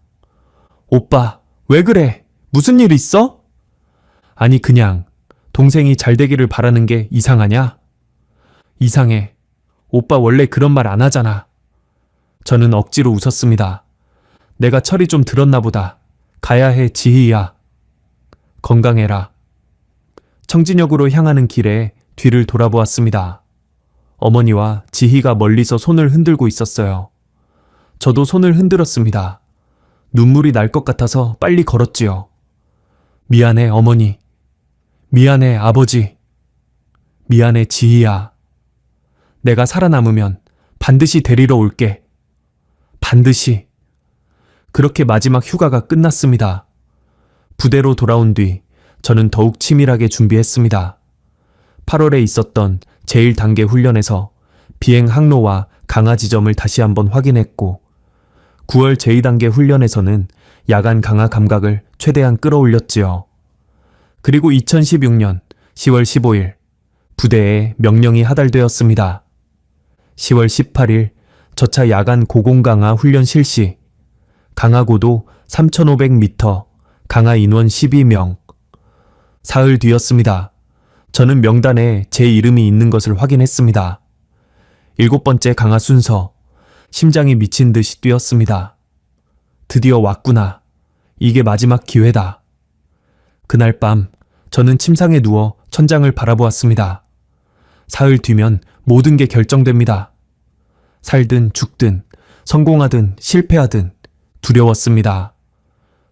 오빠, 왜 그래? 무슨 일 있어? 아니, 그냥 동생이 잘 되기를 바라는 게 이상하냐? 이상해. 오빠 원래 그런 말 안 하잖아. 저는 억지로 웃었습니다. 내가 철이 좀 들었나 보다. 가야 해, 지희야. 건강해라. 청진역으로 향하는 길에 뒤를 돌아보았습니다. 어머니와 지희가 멀리서 손을 흔들고 있었어요. 저도 손을 흔들었습니다. 눈물이 날 것 같아서 빨리 걸었지요. 미안해, 어머니. 미안해, 아버지. 미안해, 지희야. 내가 살아남으면 반드시 데리러 올게. 반드시. 그렇게 마지막 휴가가 끝났습니다. 부대로 돌아온 뒤 저는 더욱 치밀하게 준비했습니다. 8월에 있었던 제1단계 훈련에서 비행 항로와 강화 지점을 다시 한번 확인했고 9월 제2단계 훈련에서는 야간 강화 감각을 최대한 끌어올렸지요. 그리고 2016년 10월 15일 부대에 명령이 하달되었습니다. 10월 18일 저차 야간 고공강화 훈련 실시, 강화고도 3,500m, 강화 인원 12명. 사흘 뒤였습니다. 저는 명단에 제 이름이 있는 것을 확인했습니다. 7번째 강화 순서, 심장이 미친 듯이 뛰었습니다. 드디어 왔구나. 이게 마지막 기회다. 그날 밤 저는 침상에 누워 천장을 바라보았습니다. 사흘 뒤면 모든 게 결정됩니다. 살든 죽든 성공하든 실패하든 두려웠습니다.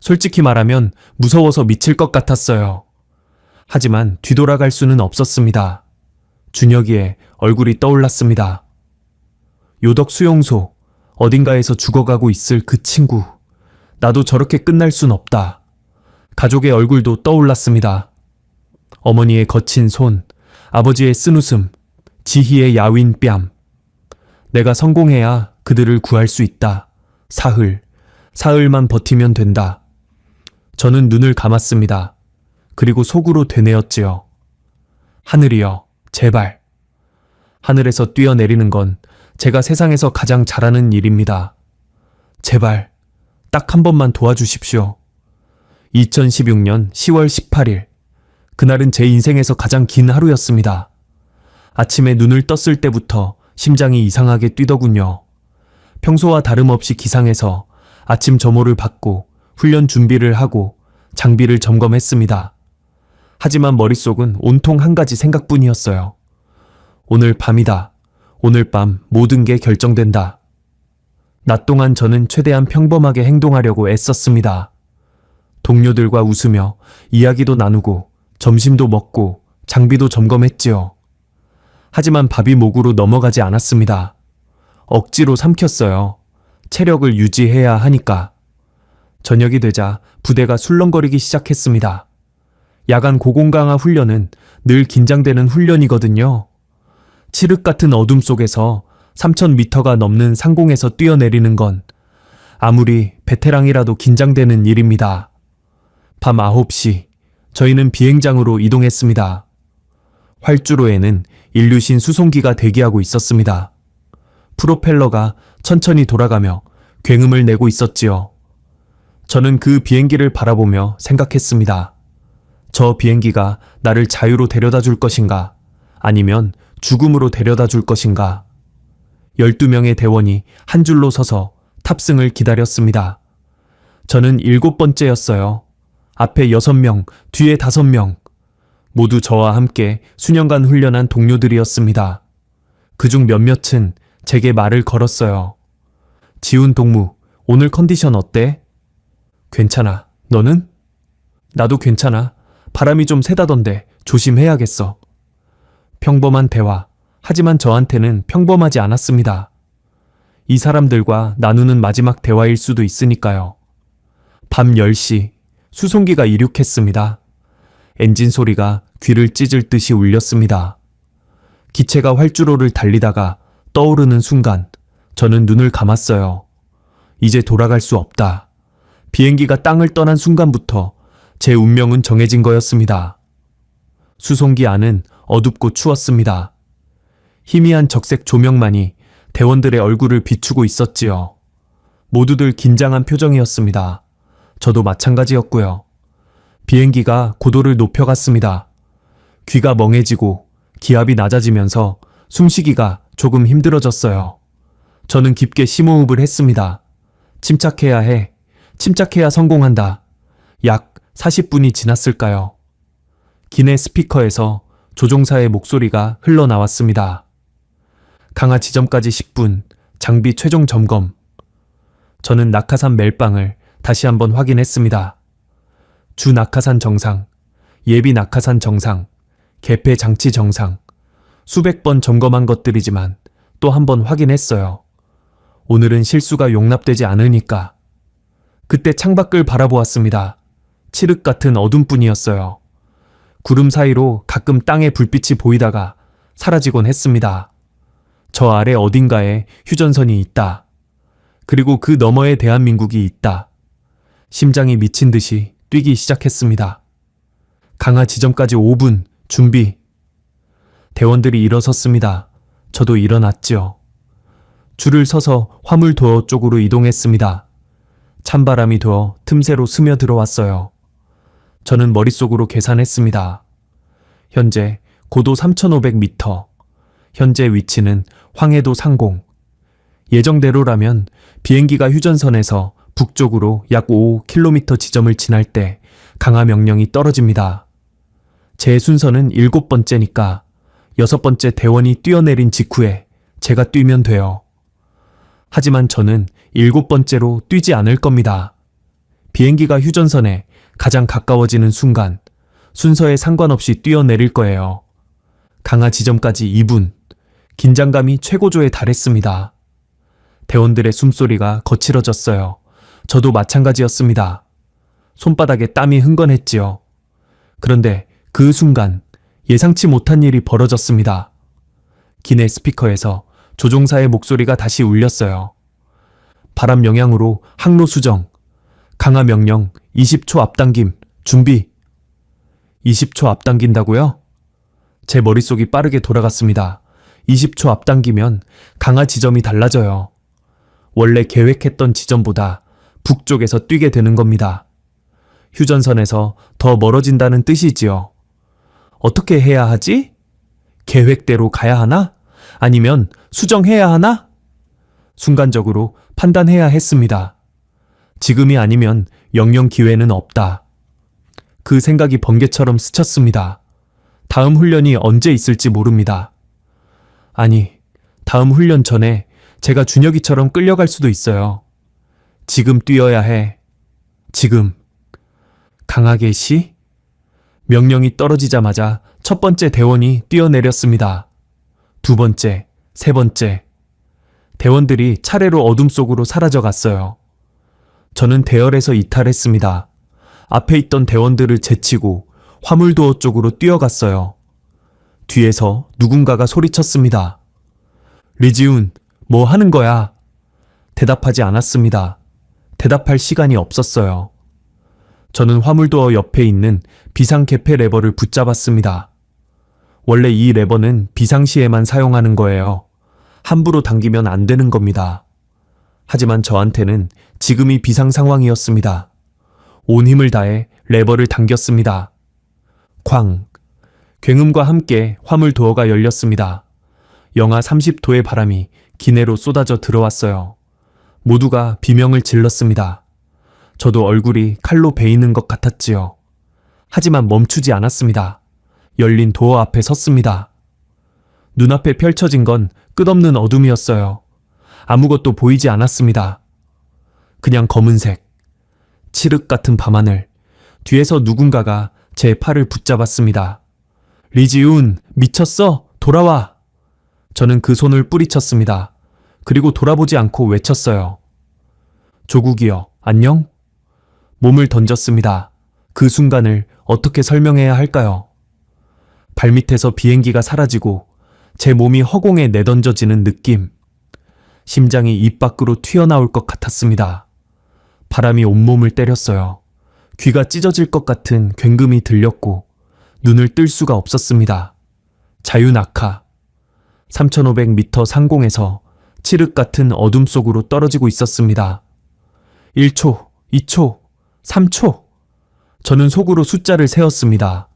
솔직히 말하면 무서워서 미칠 것 같았어요. 하지만 뒤돌아갈 수는 없었습니다. 준혁이의 얼굴이 떠올랐습니다. 요덕 수용소, 어딘가에서 죽어가고 있을 그 친구. 나도 저렇게 끝날 순 없다. 가족의 얼굴도 떠올랐습니다. 어머니의 거친 손, 아버지의 쓴웃음, 지희의 야윈 뺨. 내가 성공해야 그들을 구할 수 있다. 사흘만 버티면 된다. 저는 눈을 감았습니다. 그리고 속으로 되뇌었지요. 하늘이여, 제발. 하늘에서 뛰어내리는 건 제가 세상에서 가장 잘하는 일입니다. 제발, 딱 한 번만 도와주십시오. 2016년 10월 18일. 그날은 제 인생에서 가장 긴 하루였습니다. 아침에 눈을 떴을 때부터 심장이 이상하게 뛰더군요. 평소와 다름없이 기상해서 아침 점호를 받고 훈련 준비를 하고 장비를 점검했습니다. 하지만 머릿속은 온통 한 가지 생각뿐이었어요. 오늘 밤이다. 오늘 밤 모든 게 결정된다. 낮 동안 저는 최대한 평범하게 행동하려고 애썼습니다. 동료들과 웃으며 이야기도 나누고 점심도 먹고 장비도 점검했지요. 하지만 밥이 목으로 넘어가지 않았습니다. 억지로 삼켰어요. 체력을 유지해야 하니까. 저녁이 되자 부대가 술렁거리기 시작했습니다. 야간 고공강화 훈련은 늘 긴장되는 훈련이거든요. 칠흑 같은 어둠 속에서 3,000m가 넘는 상공에서 뛰어내리는 건 아무리 베테랑이라도 긴장되는 일입니다. 밤 9시, 저희는 비행장으로 이동했습니다. 활주로에는 인류신 수송기가 대기하고 있었습니다. 프로펠러가 천천히 돌아가며 굉음을 내고 있었지요. 저는 그 비행기를 바라보며 생각했습니다. 저 비행기가 나를 자유로 데려다 줄 것인가? 아니면 죽음으로 데려다 줄 것인가? 12명의 대원이 한 줄로 서서 탑승을 기다렸습니다. 저는 7번째였어요. 앞에 6명, 뒤에 5명. 모두 저와 함께 수년간 훈련한 동료들이었습니다. 그중 몇몇은 제게 말을 걸었어요. 지훈 동무, 오늘 컨디션 어때? 괜찮아. 너는? 나도 괜찮아. 바람이 좀 세다던데 조심해야겠어. 평범한 대화. 하지만 저한테는 평범하지 않았습니다. 이 사람들과 나누는 마지막 대화일 수도 있으니까요. 밤 10시, 수송기가 이륙했습니다. 엔진 소리가 귀를 찢을 듯이 울렸습니다. 기체가 활주로를 달리다가 떠오르는 순간 저는 눈을 감았어요. 이제 돌아갈 수 없다. 비행기가 땅을 떠난 순간부터 제 운명은 정해진 거였습니다. 수송기 안은 어둡고 추웠습니다. 희미한 적색 조명만이 대원들의 얼굴을 비추고 있었지요. 모두들 긴장한 표정이었습니다. 저도 마찬가지였고요. 비행기가 고도를 높여갔습니다. 귀가 멍해지고 기압이 낮아지면서 숨쉬기가 조금 힘들어졌어요. 저는 깊게 심호흡을 했습니다. 침착해야 해. 침착해야 성공한다. 약 40분이 지났을까요? 기내 스피커에서 조종사의 목소리가 흘러나왔습니다. 강화 지점까지 10분, 장비 최종 점검. 저는 낙하산 멜빵을 다시 한번 확인했습니다. 주 낙하산 정상, 예비 낙하산 정상, 개폐 장치 정상. 수백 번 점검한 것들이지만 또 한 번 확인했어요. 오늘은 실수가 용납되지 않으니까. 그때 창밖을 바라보았습니다. 칠흑 같은 어둠뿐이었어요. 구름 사이로 가끔 땅에 불빛이 보이다가 사라지곤 했습니다. 저 아래 어딘가에 휴전선이 있다. 그리고 그 너머에 대한민국이 있다. 심장이 미친 듯이 뛰기 시작했습니다. 강화 지점까지 5분, 준비. 대원들이 일어섰습니다. 저도 일어났지요. 줄을 서서 화물 도어 쪽으로 이동했습니다. 찬바람이 도어 틈새로 스며들어왔어요. 저는 머릿속으로 계산했습니다. 현재 고도 3,500m. 현재 위치는 황해도 상공. 예정대로라면 비행기가 휴전선에서 북쪽으로 약 5km 지점을 지날 때 강화 명령이 떨어집니다. 제 순서는 7번째니까 6번째 대원이 뛰어내린 직후에 제가 뛰면 돼요. 하지만 저는 7번째로 뛰지 않을 겁니다. 비행기가 휴전선에 가장 가까워지는 순간 순서에 상관없이 뛰어내릴 거예요. 강화 지점까지 2분. 긴장감이 최고조에 달했습니다. 대원들의 숨소리가 거칠어졌어요. 저도 마찬가지였습니다. 손바닥에 땀이 흥건했지요. 그런데 그 순간 예상치 못한 일이 벌어졌습니다. 기내 스피커에서 조종사의 목소리가 다시 울렸어요. 바람 영향으로 항로 수정, 강화 명령 20초 앞당김, 준비. 20초 앞당긴다고요? 제 머릿속이 빠르게 돌아갔습니다. 20초 앞당기면 강화 지점이 달라져요. 원래 계획했던 지점보다 북쪽에서 뛰게 되는 겁니다. 휴전선에서 더 멀어진다는 뜻이지요. 어떻게 해야 하지? 계획대로 가야 하나? 아니면 수정해야 하나? 순간적으로 판단해야 했습니다. 지금이 아니면 영영 기회는 없다. 그 생각이 번개처럼 스쳤습니다. 다음 훈련이 언제 있을지 모릅니다. 아니, 다음 훈련 전에 제가 준혁이처럼 끌려갈 수도 있어요. 지금 뛰어야 해. 지금. 강하게 시? 명령이 떨어지자마자 첫 번째 대원이 뛰어내렸습니다. 두 번째, 세 번째. 대원들이 차례로 어둠 속으로 사라져갔어요. 저는 대열에서 이탈했습니다. 앞에 있던 대원들을 제치고 화물도어 쪽으로 뛰어갔어요. 뒤에서 누군가가 소리쳤습니다. 리지훈, 뭐 하는 거야? 대답하지 않았습니다. 대답할 시간이 없었어요. 저는 화물도어 옆에 있는 비상개폐 레버를 붙잡았습니다. 원래 이 레버는 비상시에만 사용하는 거예요. 함부로 당기면 안 되는 겁니다. 하지만 저한테는 지금이 비상 상황이었습니다. 온 힘을 다해 레버를 당겼습니다. 쾅! 굉음과 함께 화물도어가 열렸습니다. 영하 30도의 바람이 기내로 쏟아져 들어왔어요. 모두가 비명을 질렀습니다. 저도 얼굴이 칼로 베이는 것 같았지요. 하지만 멈추지 않았습니다. 열린 도어 앞에 섰습니다. 눈앞에 펼쳐진 건 끝없는 어둠이었어요. 아무것도 보이지 않았습니다. 그냥 검은색, 칠흑 같은 밤하늘, 뒤에서 누군가가 제 팔을 붙잡았습니다. 리지훈, 미쳤어? 돌아와! 저는 그 손을 뿌리쳤습니다. 그리고 돌아보지 않고 외쳤어요. 조국이여, 안녕? 몸을 던졌습니다. 그 순간을 어떻게 설명해야 할까요? 발밑에서 비행기가 사라지고 제 몸이 허공에 내던져지는 느낌. 심장이 입 밖으로 튀어나올 것 같았습니다. 바람이 온몸을 때렸어요. 귀가 찢어질 것 같은 굉음이 들렸고 눈을 뜰 수가 없었습니다. 자유낙하. 3500m 상공에서 칠흑 같은 어둠 속으로 떨어지고 있었습니다. 1초, 2초, 3초. 저는 속으로 숫자를 세었습니다.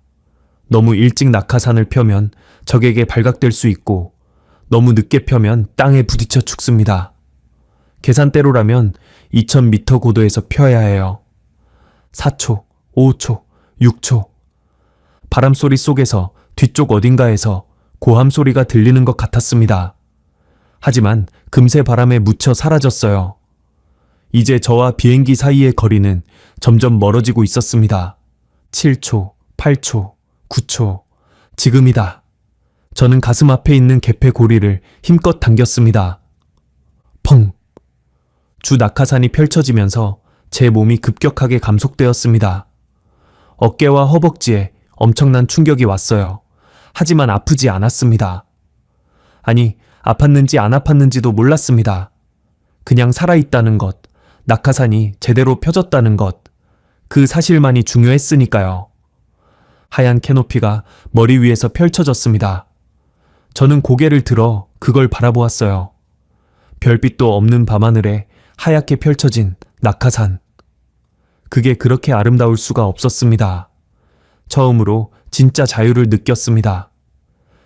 너무 일찍 낙하산을 펴면 적에게 발각될 수 있고 너무 늦게 펴면 땅에 부딪혀 죽습니다. 계산대로라면 2000m 고도에서 펴야 해요. 4초, 5초, 6초. 바람소리 속에서 뒤쪽 어딘가에서 고함 소리가 들리는 것 같았습니다. 하지만 금세 바람에 묻혀 사라졌어요. 이제 저와 비행기 사이의 거리는 점점 멀어지고 있었습니다. 7초, 8초, 9초. 지금이다. 저는 가슴 앞에 있는 개폐 고리를 힘껏 당겼습니다. 펑! 주 낙하산이 펼쳐지면서 제 몸이 급격하게 감속되었습니다. 어깨와 허벅지에 엄청난 충격이 왔어요. 하지만 아프지 않았습니다. 아니, 아팠는지 안 아팠는지도 몰랐습니다. 그냥 살아있다는 것, 낙하산이 제대로 펴졌다는 것, 그 사실만이 중요했으니까요. 하얀 캐노피가 머리 위에서 펼쳐졌습니다. 저는 고개를 들어 그걸 바라보았어요. 별빛도 없는 밤하늘에 하얗게 펼쳐진 낙하산. 그게 그렇게 아름다울 수가 없었습니다. 처음으로 진짜 자유를 느꼈습니다.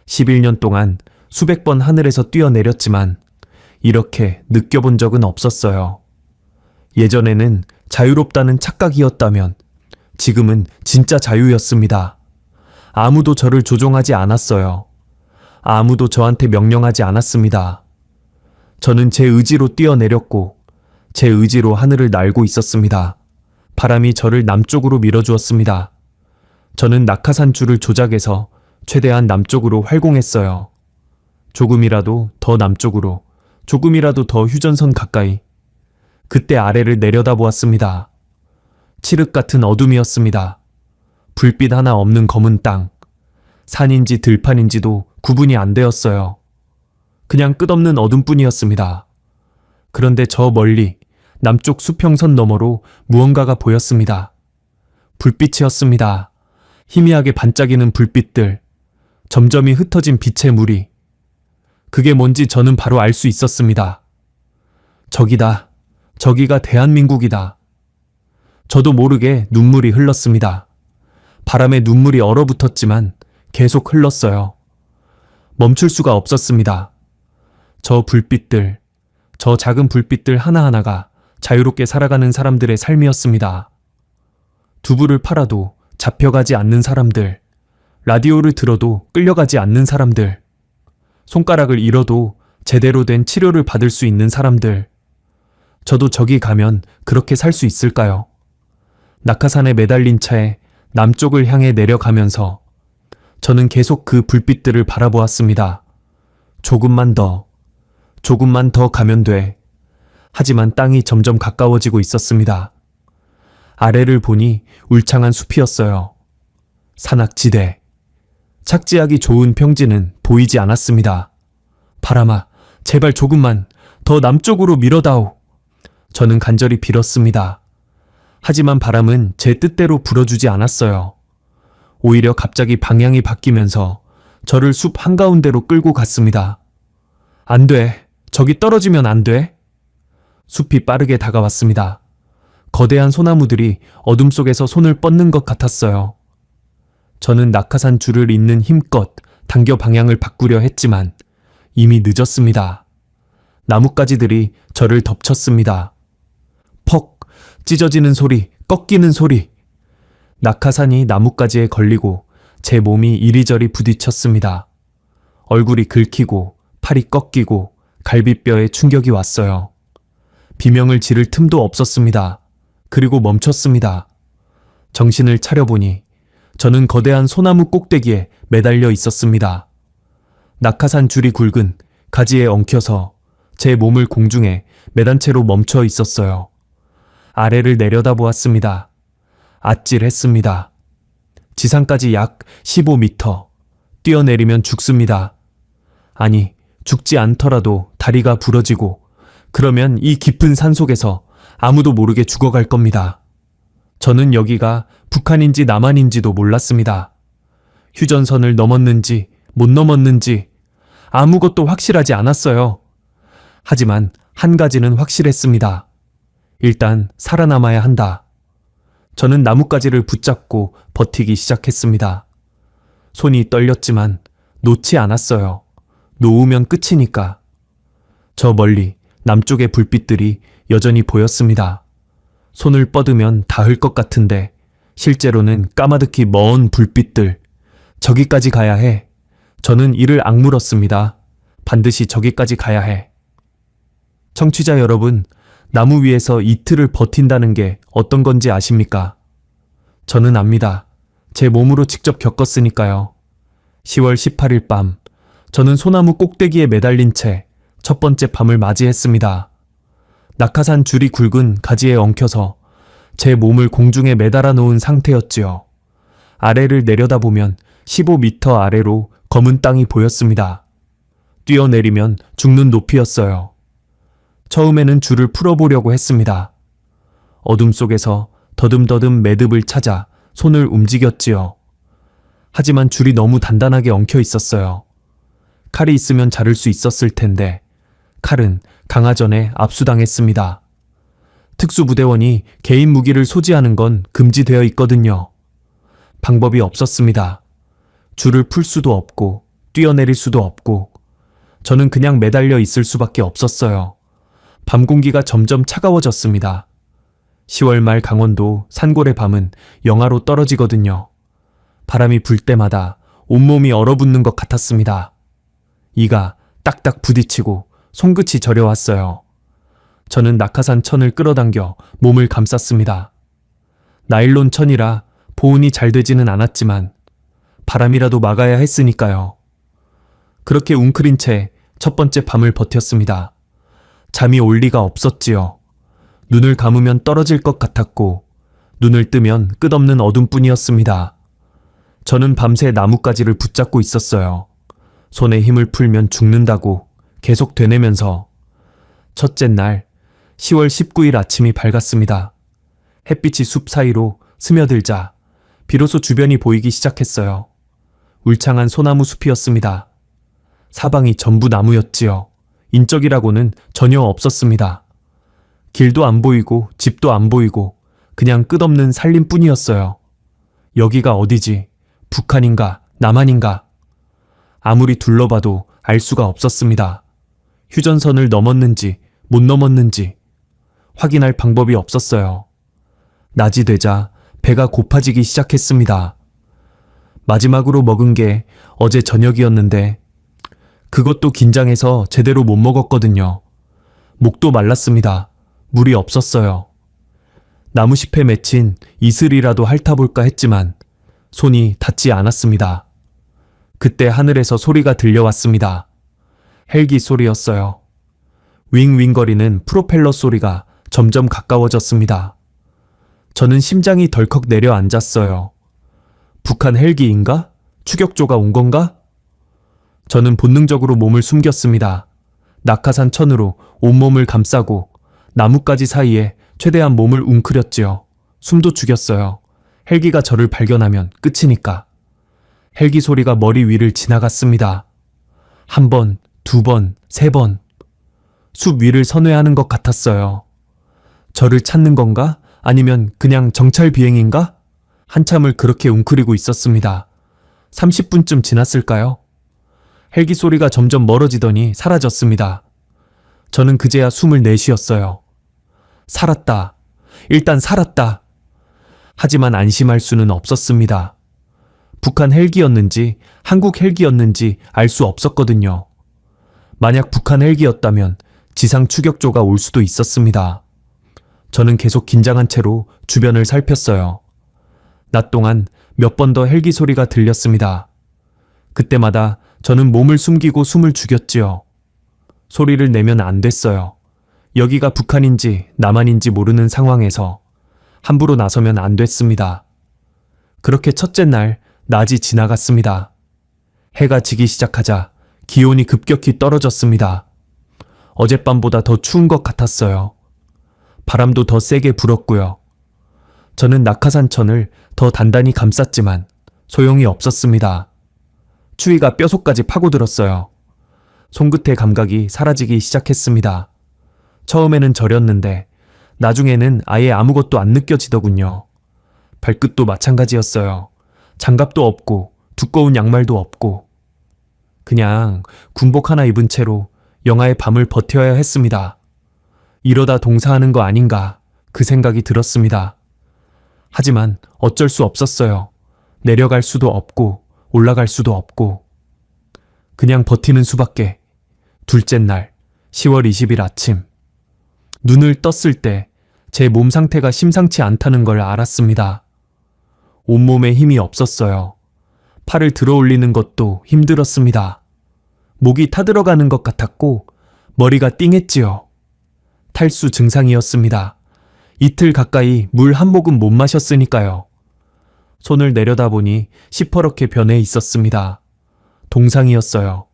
11년 동안 수백 번 하늘에서 뛰어내렸지만 이렇게 느껴본 적은 없었어요. 예전에는 자유롭다는 착각이었다면 지금은 진짜 자유였습니다. 아무도 저를 조종하지 않았어요. 아무도 저한테 명령하지 않았습니다. 저는 제 의지로 뛰어내렸고 제 의지로 하늘을 날고 있었습니다. 바람이 저를 남쪽으로 밀어주었습니다. 저는 낙하산 줄을 조작해서 최대한 남쪽으로 활공했어요. 조금이라도 더 남쪽으로, 조금이라도 더 휴전선 가까이. 그때 아래를 내려다보았습니다. 칠흑 같은 어둠이었습니다. 불빛 하나 없는 검은 땅. 산인지 들판인지도 구분이 안 되었어요. 그냥 끝없는 어둠뿐이었습니다. 그런데 저 멀리 남쪽 수평선 너머로 무언가가 보였습니다. 불빛이었습니다. 희미하게 반짝이는 불빛들, 점점이 흩어진 빛의 무리. 그게 뭔지 저는 바로 알 수 있었습니다. 저기다. 저기가 대한민국이다. 저도 모르게 눈물이 흘렀습니다. 바람에 눈물이 얼어붙었지만 계속 흘렀어요. 멈출 수가 없었습니다. 저 불빛들, 저 작은 불빛들 하나하나가 자유롭게 살아가는 사람들의 삶이었습니다. 두부를 팔아도 잡혀가지 않는 사람들, 라디오를 들어도 끌려가지 않는 사람들, 손가락을 잃어도 제대로 된 치료를 받을 수 있는 사람들. 저도 저기 가면 그렇게 살 수 있을까요? 낙하산에 매달린 차에 남쪽을 향해 내려가면서 저는 계속 그 불빛들을 바라보았습니다. 조금만 더 가면 돼. 하지만 땅이 점점 가까워지고 있었습니다. 아래를 보니 울창한 숲이었어요. 산악지대. 착지하기 좋은 평지는 보이지 않았습니다. 바람아, 제발 조금만 더 남쪽으로 밀어다오. 저는 간절히 빌었습니다. 하지만 바람은 제 뜻대로 불어주지 않았어요. 오히려 갑자기 방향이 바뀌면서 저를 숲 한가운데로 끌고 갔습니다. 안 돼. 저기 떨어지면 안 돼. 숲이 빠르게 다가왔습니다. 거대한 소나무들이 어둠 속에서 손을 뻗는 것 같았어요. 저는 낙하산 줄을 잇는 힘껏 당겨 방향을 바꾸려 했지만 이미 늦었습니다. 나뭇가지들이 저를 덮쳤습니다. 퍽! 찢어지는 소리, 꺾이는 소리. 낙하산이 나뭇가지에 걸리고 제 몸이 이리저리 부딪혔습니다. 얼굴이 긁히고 팔이 꺾이고 갈비뼈에 충격이 왔어요. 비명을 지를 틈도 없었습니다. 그리고 멈췄습니다. 정신을 차려보니 저는 거대한 소나무 꼭대기에 매달려 있었습니다. 낙하산 줄이 굵은 가지에 엉켜서 제 몸을 공중에 매단 채로 멈춰 있었어요. 아래를 내려다보았습니다. 아찔했습니다. 지상까지 약 15m. 뛰어내리면 죽습니다. 아니, 죽지 않더라도 다리가 부러지고 그러면 이 깊은 산속에서 아무도 모르게 죽어갈 겁니다. 저는 여기가 북한인지 남한인지도 몰랐습니다. 휴전선을 넘었는지 못 넘었는지 아무것도 확실하지 않았어요. 하지만 한 가지는 확실했습니다. 일단 살아남아야 한다. 저는 나뭇가지를 붙잡고 버티기 시작했습니다. 손이 떨렸지만 놓지 않았어요. 놓으면 끝이니까. 저 멀리 남쪽의 불빛들이 여전히 보였습니다. 손을 뻗으면 닿을 것 같은데 실제로는 까마득히 먼 불빛들. 저기까지 가야 해. 저는 이를 악물었습니다. 반드시 저기까지 가야 해. 청취자 여러분, 나무 위에서 이틀을 버틴다는 게 어떤 건지 아십니까? 저는 압니다. 제 몸으로 직접 겪었으니까요. 10월 18일 밤, 저는 소나무 꼭대기에 매달린 채 첫 번째 밤을 맞이했습니다. 낙하산 줄이 굵은 가지에 엉켜서 제 몸을 공중에 매달아 놓은 상태였지요. 아래를 내려다보면 15m 아래로 검은 땅이 보였습니다. 뛰어내리면 죽는 높이였어요. 처음에는 줄을 풀어보려고 했습니다. 어둠 속에서 더듬더듬 매듭을 찾아 손을 움직였지요. 하지만 줄이 너무 단단하게 엉켜 있었어요. 칼이 있으면 자를 수 있었을 텐데 칼은 강화전에 압수당했습니다. 특수부대원이 개인 무기를 소지하는 건 금지되어 있거든요. 방법이 없었습니다. 줄을 풀 수도 없고 뛰어내릴 수도 없고 저는 그냥 매달려 있을 수밖에 없었어요. 밤 공기가 점점 차가워졌습니다. 10월 말 강원도 산골의 밤은 영하로 떨어지거든요. 바람이 불 때마다 온몸이 얼어붙는 것 같았습니다. 이가 딱딱 부딪히고 손끝이 저려왔어요. 저는 낙하산 천을 끌어당겨 몸을 감쌌습니다. 나일론 천이라 보온이 잘 되지는 않았지만 바람이라도 막아야 했으니까요. 그렇게 웅크린 채 첫 번째 밤을 버텼습니다. 잠이 올 리가 없었지요. 눈을 감으면 떨어질 것 같았고 눈을 뜨면 끝없는 어둠뿐이었습니다. 저는 밤새 나뭇가지를 붙잡고 있었어요. 손에 힘을 풀면 죽는다고 계속 되뇌면서. 첫째 날 10월 19일 아침이 밝았습니다. 햇빛이 숲 사이로 스며들자 비로소 주변이 보이기 시작했어요. 울창한 소나무 숲이었습니다. 사방이 전부 나무였지요. 인적이라고는 전혀 없었습니다. 길도 안 보이고 집도 안 보이고 그냥 끝없는 산림뿐이었어요. 여기가 어디지? 북한인가? 남한인가? 아무리 둘러봐도 알 수가 없었습니다. 휴전선을 넘었는지 못 넘었는지 확인할 방법이 없었어요. 낮이 되자 배가 고파지기 시작했습니다. 마지막으로 먹은 게 어제 저녁이었는데 그것도 긴장해서 제대로 못 먹었거든요. 목도 말랐습니다. 물이 없었어요. 나무잎에 맺힌 이슬이라도 핥아볼까 했지만 손이 닿지 않았습니다. 그때 하늘에서 소리가 들려왔습니다. 헬기 소리였어요. 윙윙거리는 프로펠러 소리가 점점 가까워졌습니다. 저는 심장이 덜컥 내려앉았어요. 북한 헬기인가? 추격조가 온 건가? 저는 본능적으로 몸을 숨겼습니다. 낙하산 천으로 온몸을 감싸고 나뭇가지 사이에 최대한 몸을 웅크렸지요. 숨도 죽였어요. 헬기가 저를 발견하면 끝이니까. 헬기 소리가 머리 위를 지나갔습니다. 한 번, 두 번, 세 번. 숲 위를 선회하는 것 같았어요. 저를 찾는 건가? 아니면 그냥 정찰 비행인가? 한참을 그렇게 웅크리고 있었습니다. 30분쯤 지났을까요? 헬기 소리가 점점 멀어지더니 사라졌습니다. 저는 그제야 숨을 내쉬었어요. 살았다. 일단 살았다. 하지만 안심할 수는 없었습니다. 북한 헬기였는지 한국 헬기였는지 알 수 없었거든요. 만약 북한 헬기였다면 지상 추격조가 올 수도 있었습니다. 저는 계속 긴장한 채로 주변을 살폈어요. 낮 동안 몇 번 더 헬기 소리가 들렸습니다. 그때마다 저는 몸을 숨기고 숨을 죽였지요. 소리를 내면 안 됐어요. 여기가 북한인지 남한인지 모르는 상황에서 함부로 나서면 안 됐습니다. 그렇게 첫째 날 낮이 지나갔습니다. 해가 지기 시작하자 기온이 급격히 떨어졌습니다. 어젯밤보다 더 추운 것 같았어요. 바람도 더 세게 불었고요. 저는 낙하산천을 더 단단히 감쌌지만 소용이 없었습니다. 추위가 뼛속까지 파고들었어요. 손끝의 감각이 사라지기 시작했습니다. 처음에는 저렸는데 나중에는 아예 아무것도 안 느껴지더군요. 발끝도 마찬가지였어요. 장갑도 없고 두꺼운 양말도 없고 그냥 군복 하나 입은 채로 영하의 밤을 버텨야 했습니다. 이러다 동사하는 거 아닌가 그 생각이 들었습니다. 하지만 어쩔 수 없었어요. 내려갈 수도 없고 올라갈 수도 없고 그냥 버티는 수밖에. 둘째 날 10월 20일 아침 눈을 떴을 때 제 몸 상태가 심상치 않다는 걸 알았습니다. 온몸에 힘이 없었어요. 팔을 들어 올리는 것도 힘들었습니다. 목이 타들어가는 것 같았고 머리가 띵했지요. 탈수 증상이었습니다. 이틀 가까이 물 한 모금 못 마셨으니까요. 손을 내려다보니 시퍼렇게 변해 있었습니다. 동상이었어요.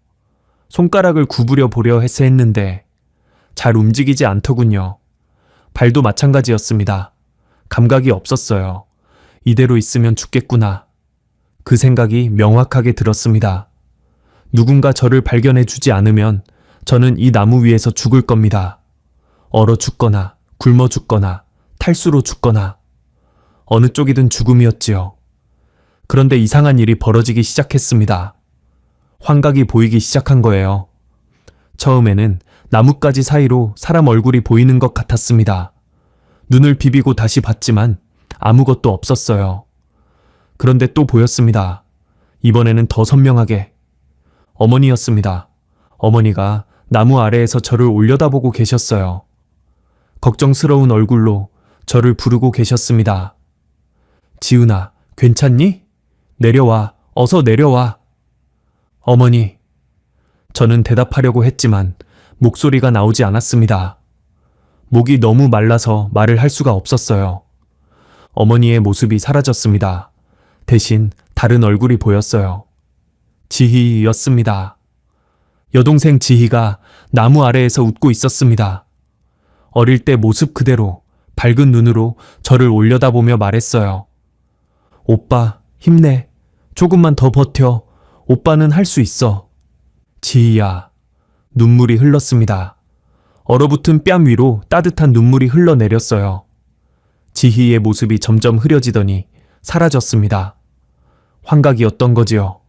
손가락을 구부려 보려 했는데 잘 움직이지 않더군요. 발도 마찬가지였습니다. 감각이 없었어요. 이대로 있으면 죽겠구나. 그 생각이 명확하게 들었습니다. 누군가 저를 발견해 주지 않으면 저는 이 나무 위에서 죽을 겁니다. 얼어 죽거나 굶어 죽거나 탈수로 죽거나 어느 쪽이든 죽음이었지요. 그런데 이상한 일이 벌어지기 시작했습니다. 환각이 보이기 시작한 거예요. 처음에는 나뭇가지 사이로 사람 얼굴이 보이는 것 같았습니다. 눈을 비비고 다시 봤지만 아무것도 없었어요. 그런데 또 보였습니다. 이번에는 더 선명하게. 어머니였습니다. 어머니가 나무 아래에서 저를 올려다보고 계셨어요. 걱정스러운 얼굴로 저를 부르고 계셨습니다. 지은아, 괜찮니? 내려와, 어서 내려와. 어머니. 저는 대답하려고 했지만 목소리가 나오지 않았습니다. 목이 너무 말라서 말을 할 수가 없었어요. 어머니의 모습이 사라졌습니다. 대신 다른 얼굴이 보였어요. 지희였습니다. 여동생 지희가 나무 아래에서 웃고 있었습니다. 어릴 때 모습 그대로 밝은 눈으로 저를 올려다보며 말했어요. 오빠, 힘내. 조금만 더 버텨. 오빠는 할 수 있어. 지희야. 눈물이 흘렀습니다. 얼어붙은 뺨 위로 따뜻한 눈물이 흘러내렸어요. 지희의 모습이 점점 흐려지더니 사라졌습니다. 환각이었던 거지요.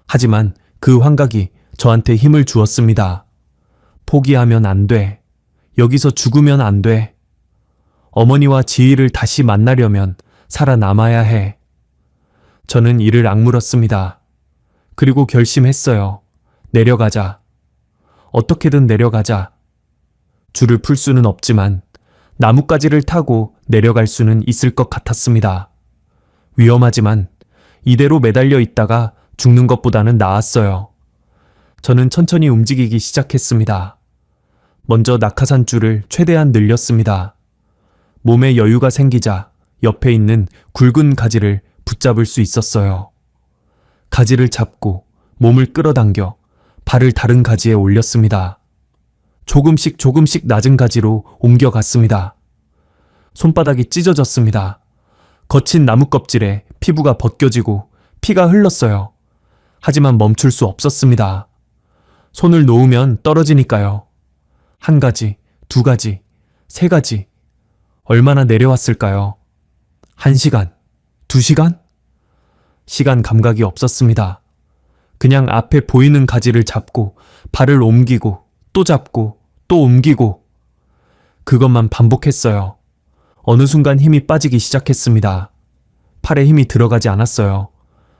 하지만 그 환각이 저한테 힘을 주었습니다. 포기하면 안 돼. 여기서 죽으면 안 돼. 어머니와 지희를 다시 만나려면 살아남아야 해. 저는 이를 악물었습니다. 그리고 결심했어요. 내려가자. 어떻게든 내려가자. 줄을 풀 수는 없지만 나뭇가지를 타고 내려갈 수는 있을 것 같았습니다. 위험하지만 이대로 매달려 있다가 죽는 것보다는 나았어요. 저는 천천히 움직이기 시작했습니다. 먼저 낙하산 줄을 최대한 늘렸습니다. 몸에 여유가 생기자 옆에 있는 굵은 가지를 붙잡을 수 있었어요. 가지를 잡고 몸을 끌어당겨 발을 다른 가지에 올렸습니다. 조금씩 낮은 가지로 옮겨갔습니다. 손바닥이 찢어졌습니다. 거친 나무 껍질에 피부가 벗겨지고 피가 흘렀어요. 하지만 멈출 수 없었습니다. 손을 놓으면 떨어지니까요. 한 가지, 두 가지, 세 가지. 얼마나 내려왔을까요? 1시간, 2시간? 시간 감각이 없었습니다. 그냥 앞에 보이는 가지를 잡고 발을 옮기고 또 잡고 또 옮기고 그것만 반복했어요. 어느 순간 힘이 빠지기 시작했습니다. 팔에 힘이 들어가지 않았어요.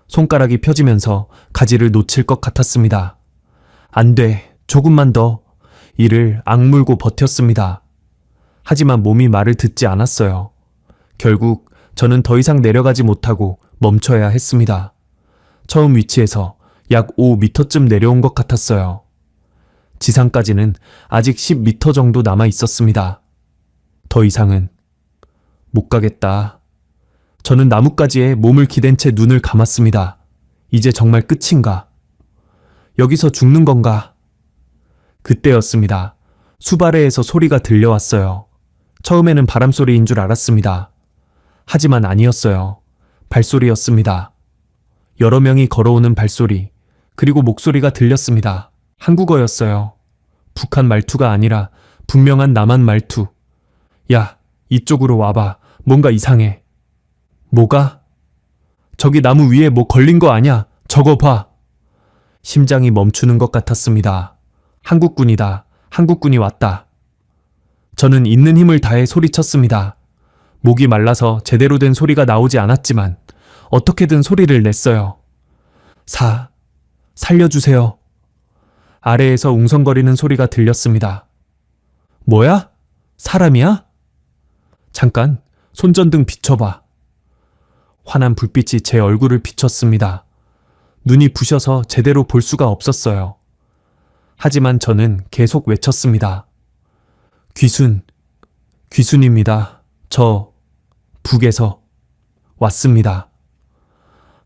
손가락이 펴지면서 가지를 놓칠 것 같았습니다. 안 돼, 조금만 더. 이를 악물고 버텼습니다. 하지만 몸이 말을 듣지 않았어요. 결국 저는 더 이상 내려가지 못하고 멈춰야 했습니다. 처음 위치에서 약 5m쯤 내려온 것 같았어요. 지상까지는 아직 10m 정도 남아 있었습니다. 더 이상은 못 가겠다. 저는 나뭇가지에 몸을 기댄 채 눈을 감았습니다. 이제 정말 끝인가? 여기서 죽는 건가? 그때였습니다. 숲 아래에서 소리가 들려왔어요. 처음에는 바람소리인 줄 알았습니다. 하지만 아니었어요. 발소리였습니다. 여러 명이 걸어오는 발소리, 그리고 목소리가 들렸습니다. 한국어였어요. 북한 말투가 아니라 분명한 남한 말투. 야, 이쪽으로 와봐. 뭔가 이상해. 뭐가? 저기 나무 위에 뭐 걸린 거 아냐? 저거 봐. 심장이 멈추는 것 같았습니다. 한국군이다. 한국군이 왔다. 저는 있는 힘을 다해 소리쳤습니다. 목이 말라서 제대로 된 소리가 나오지 않았지만 어떻게든 소리를 냈어요. 살려주세요. 아래에서 웅성거리는 소리가 들렸습니다. 뭐야? 사람이야? 잠깐, 손전등 비춰봐. 환한 불빛이 제 얼굴을 비췄습니다. 눈이 부셔서 제대로 볼 수가 없었어요. 하지만 저는 계속 외쳤습니다. 귀순입니다. 저 북에서 왔습니다.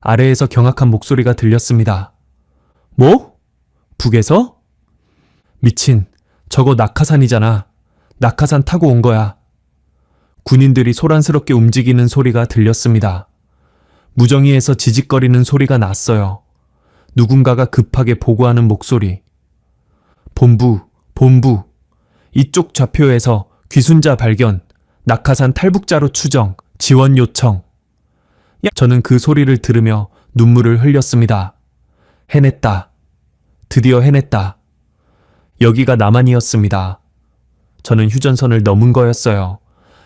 아래에서 경악한 목소리가 들렸습니다. 뭐? 북에서? 미친, 저거 낙하산이잖아. 낙하산 타고 온 거야. 군인들이 소란스럽게 움직이는 소리가 들렸습니다. 무정위에서 지직거리는 소리가 났어요. 누군가가 급하게 보고하는 목소리. 본부. 이쪽 좌표에서 귀순자 발견, 낙하산 탈북자로 추정, 지원 요청. 저는 그 소리를 들으며 눈물을 흘렸습니다. 해냈다. 드디어 해냈다. 여기가 남한이었습니다. 저는 휴전선을 넘은 거였어요.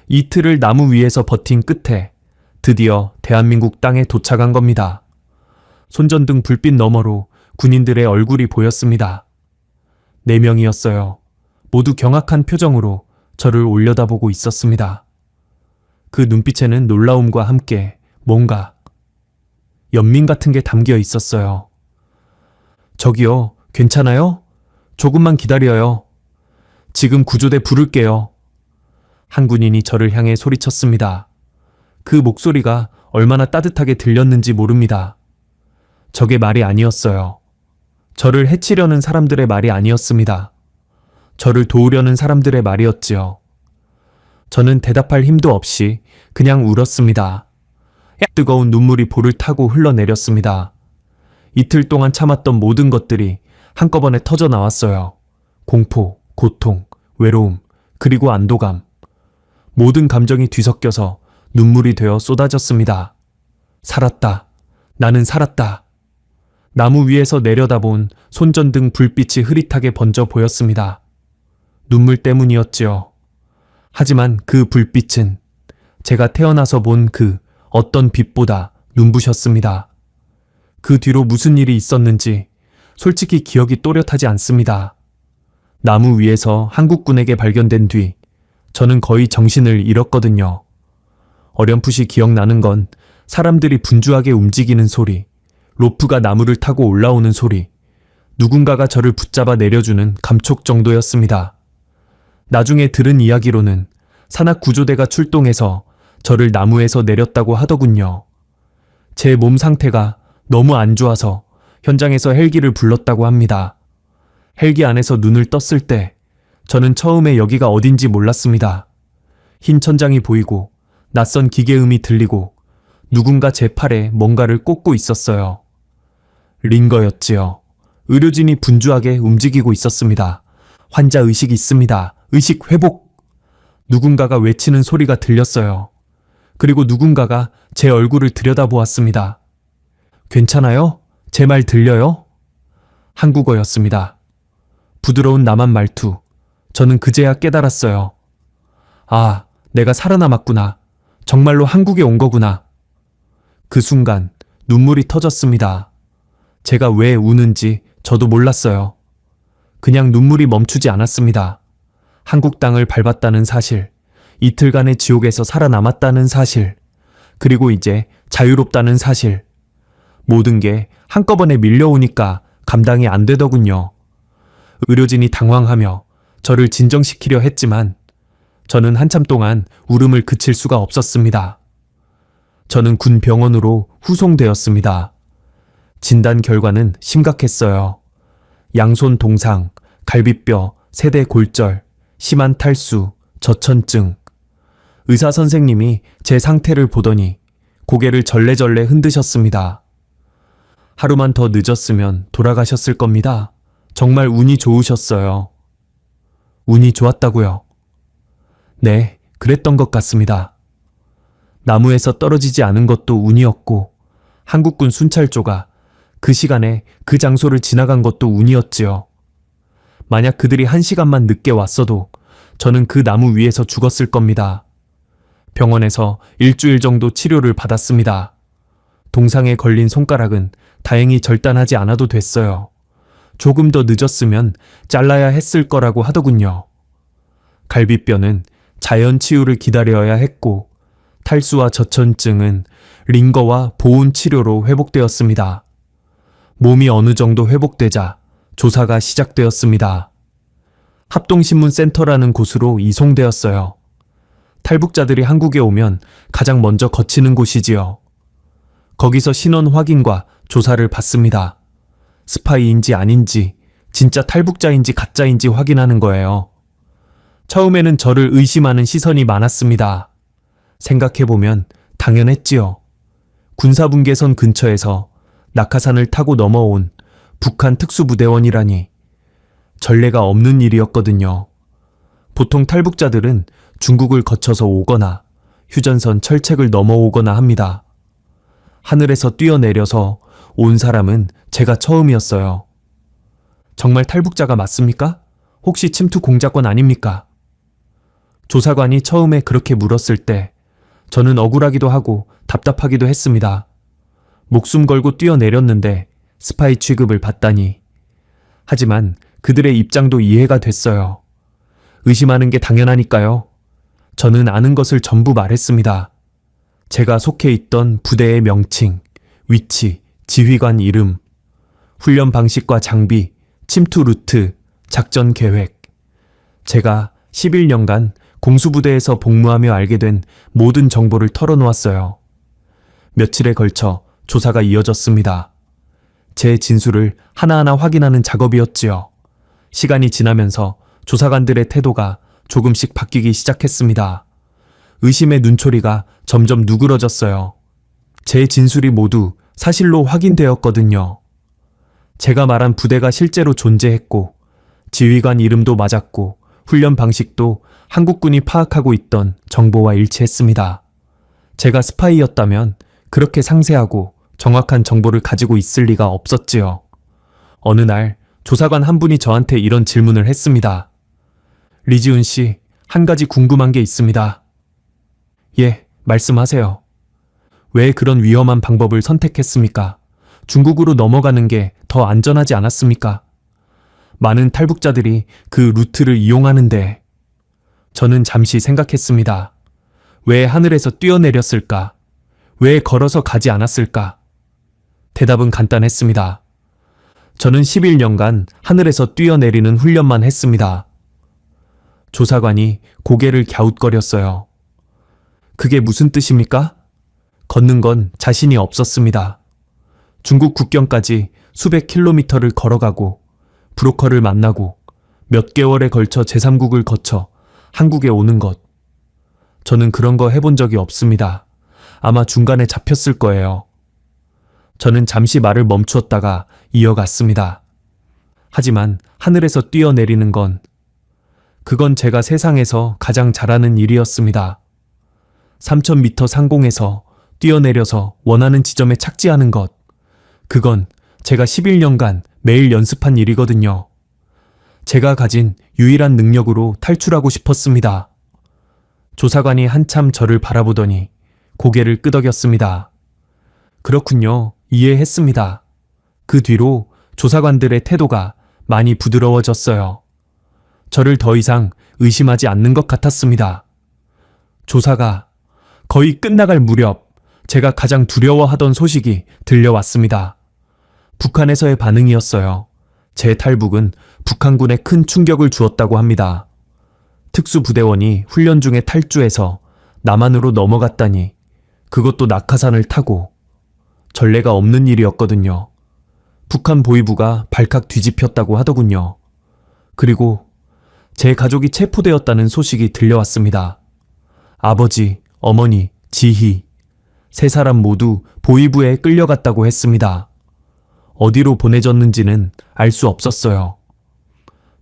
이틀을 나무 위에서 버틴 끝에 드디어 대한민국 땅에 도착한 겁니다. 손전등 불빛 너머로 군인들의 얼굴이 보였습니다. 4명이었어요. 모두 경악한 표정으로 저를 올려다보고 있었습니다. 그 눈빛에는 놀라움과 함께 뭔가 연민 같은 게 담겨 있었어요. 저기요, 괜찮아요? 조금만 기다려요. 지금 구조대 부를게요. 한 군인이 저를 향해 소리쳤습니다. 그 목소리가 얼마나 따뜻하게 들렸는지 모릅니다. 적의 말이 아니었어요. 저를 해치려는 사람들의 말이 아니었습니다. 저를 도우려는 사람들의 말이었지요. 저는 대답할 힘도 없이 그냥 울었습니다. 뜨거운 눈물이 볼을 타고 흘러내렸습니다. 이틀 동안 참았던 모든 것들이 한꺼번에 터져 나왔어요. 공포, 고통, 외로움, 그리고 안도감. 모든 감정이 뒤섞여서 눈물이 되어 쏟아졌습니다. 살았다. 나는 살았다. 나무 위에서 내려다본 손전등 불빛이 흐릿하게 번져 보였습니다. 눈물 때문이었지요. 하지만 그 불빛은 제가 태어나서 본 그 어떤 빛보다 눈부셨습니다. 그 뒤로 무슨 일이 있었는지 솔직히 기억이 또렷하지 않습니다. 나무 위에서 한국군에게 발견된 뒤 저는 거의 정신을 잃었거든요. 어렴풋이 기억나는 건 사람들이 분주하게 움직이는 소리, 로프가 나무를 타고 올라오는 소리, 누군가가 저를 붙잡아 내려주는 감촉 정도였습니다. 나중에 들은 이야기로는 산악구조대가 출동해서 저를 나무에서 내렸다고 하더군요. 제 몸 상태가 너무 안 좋아서 현장에서 헬기를 불렀다고 합니다. 헬기 안에서 눈을 떴을 때 저는 처음에 여기가 어딘지 몰랐습니다. 흰 천장이 보이고 낯선 기계음이 들리고 누군가 제 팔에 뭔가를 꽂고 있었어요. 링거였지요. 의료진이 분주하게 움직이고 있었습니다. 환자 의식 있습니다. 의식 회복! 누군가가 외치는 소리가 들렸어요. 그리고 누군가가 제 얼굴을 들여다보았습니다. 괜찮아요? 제 말 들려요? 한국어였습니다. 부드러운 남한 말투. 저는 그제야 깨달았어요. 아, 내가 살아남았구나. 정말로 한국에 온 거구나. 그 순간 눈물이 터졌습니다. 제가 왜 우는지 저도 몰랐어요. 그냥 눈물이 멈추지 않았습니다. 한국 땅을 밟았다는 사실, 이틀간의 지옥에서 살아남았다는 사실, 그리고 이제 자유롭다는 사실. 모든 게 한꺼번에 밀려오니까 감당이 안 되더군요. 의료진이 당황하며 저를 진정시키려 했지만 저는 한참 동안 울음을 그칠 수가 없었습니다. 저는 군 병원으로 후송되었습니다. 진단 결과는 심각했어요. 양손 동상, 갈비뼈, 세대 골절, 심한 탈수, 저천증. 의사 선생님이 제 상태를 보더니 고개를 절레절레 흔드셨습니다. 하루만 더 늦었으면 돌아가셨을 겁니다. 정말 운이 좋으셨어요. 운이 좋았다고요? 네, 그랬던 것 같습니다. 나무에서 떨어지지 않은 것도 운이었고 한국군 순찰조가 그 시간에 그 장소를 지나간 것도 운이었지요. 만약 그들이 1시간만 늦게 왔어도 저는 그 나무 위에서 죽었을 겁니다. 병원에서 일주일 정도 치료를 받았습니다. 동상에 걸린 손가락은 다행히 절단하지 않아도 됐어요. 조금 더 늦었으면 잘라야 했을 거라고 하더군요. 갈비뼈는 자연 치유를 기다려야 했고 탈수와 저천증은 링거와 보온 치료로 회복되었습니다. 몸이 어느 정도 회복되자 조사가 시작되었습니다. 합동신문센터라는 곳으로 이송되었어요. 탈북자들이 한국에 오면 가장 먼저 거치는 곳이지요. 거기서 신원 확인과 조사를 받습니다. 스파이인지 아닌지, 진짜 탈북자인지 가짜인지 확인하는 거예요. 처음에는 저를 의심하는 시선이 많았습니다. 생각해보면 당연했지요. 군사분계선 근처에서 낙하산을 타고 넘어온 북한 특수부대원이라니 전례가 없는 일이었거든요. 보통 탈북자들은 중국을 거쳐서 오거나 휴전선 철책을 넘어오거나 합니다. 하늘에서 뛰어내려서 온 사람은 제가 처음이었어요. 정말 탈북자가 맞습니까? 혹시 침투 공작권 아닙니까? 조사관이 처음에 그렇게 물었을 때 저는 억울하기도 하고 답답하기도 했습니다. 목숨 걸고 뛰어내렸는데 스파이 취급을 받다니. 하지만 그들의 입장도 이해가 됐어요. 의심하는 게 당연하니까요. 저는 아는 것을 전부 말했습니다. 제가 속해 있던 부대의 명칭, 위치, 지휘관 이름, 훈련 방식과 장비, 침투 루트, 작전 계획. 제가 11년간 공수부대에서 복무하며 알게 된 모든 정보를 털어놓았어요. 며칠에 걸쳐 조사가 이어졌습니다. 제 진술을 하나하나 확인하는 작업이었지요. 시간이 지나면서 조사관들의 태도가 조금씩 바뀌기 시작했습니다. 의심의 눈초리가 점점 누그러졌어요. 제 진술이 모두 사실로 확인되었거든요. 제가 말한 부대가 실제로 존재했고, 지휘관 이름도 맞았고, 훈련 방식도 한국군이 파악하고 있던 정보와 일치했습니다. 제가 스파이였다면 그렇게 상세하고 정확한 정보를 가지고 있을 리가 없었지요. 어느 날 조사관 한 분이 저한테 이런 질문을 했습니다. 리지훈 씨, 한 가지 궁금한 게 있습니다. 예, 말씀하세요. 왜 그런 위험한 방법을 선택했습니까? 중국으로 넘어가는 게 더 안전하지 않았습니까? 많은 탈북자들이 그 루트를 이용하는데. 저는 잠시 생각했습니다. 왜 하늘에서 뛰어내렸을까? 왜 걸어서 가지 않았을까? 대답은 간단했습니다. 저는 11년간 하늘에서 뛰어내리는 훈련만 했습니다. 조사관이 고개를 갸웃거렸어요. 그게 무슨 뜻입니까? 걷는 건 자신이 없었습니다. 중국 국경까지 수백 킬로미터를 걸어가고 브로커를 만나고 몇 개월에 걸쳐 제3국을 거쳐 한국에 오는 것. 저는 그런 거 해본 적이 없습니다. 아마 중간에 잡혔을 거예요. 저는 잠시 말을 멈추었다가 이어갔습니다. 하지만 하늘에서 뛰어내리는 그건 제가 세상에서 가장 잘하는 일이었습니다. 3000m 상공에서 뛰어내려서 원하는 지점에 착지하는 것. 그건 제가 11년간 매일 연습한 일이거든요. 제가 가진 유일한 능력으로 탈출하고 싶었습니다. 조사관이 한참 저를 바라보더니 고개를 끄덕였습니다. 그렇군요. 이해했습니다. 그 뒤로 조사관들의 태도가 많이 부드러워졌어요. 저를 더 이상 의심하지 않는 것 같았습니다. 조사가 거의 끝나갈 무렵 제가 가장 두려워하던 소식이 들려왔습니다. 북한에서의 반응이었어요. 제 탈북은 북한군에 큰 충격을 주었다고 합니다. 특수부대원이 훈련 중에 탈주해서 남한으로 넘어갔다니, 그것도 낙하산을 타고. 전례가 없는 일이었거든요. 북한 보위부가 발칵 뒤집혔다고 하더군요. 그리고 제 가족이 체포되었다는 소식이 들려왔습니다. 아버지, 어머니, 지희, 세 사람 모두 보위부에 끌려갔다고 했습니다. 어디로 보내졌는지는 알 수 없었어요.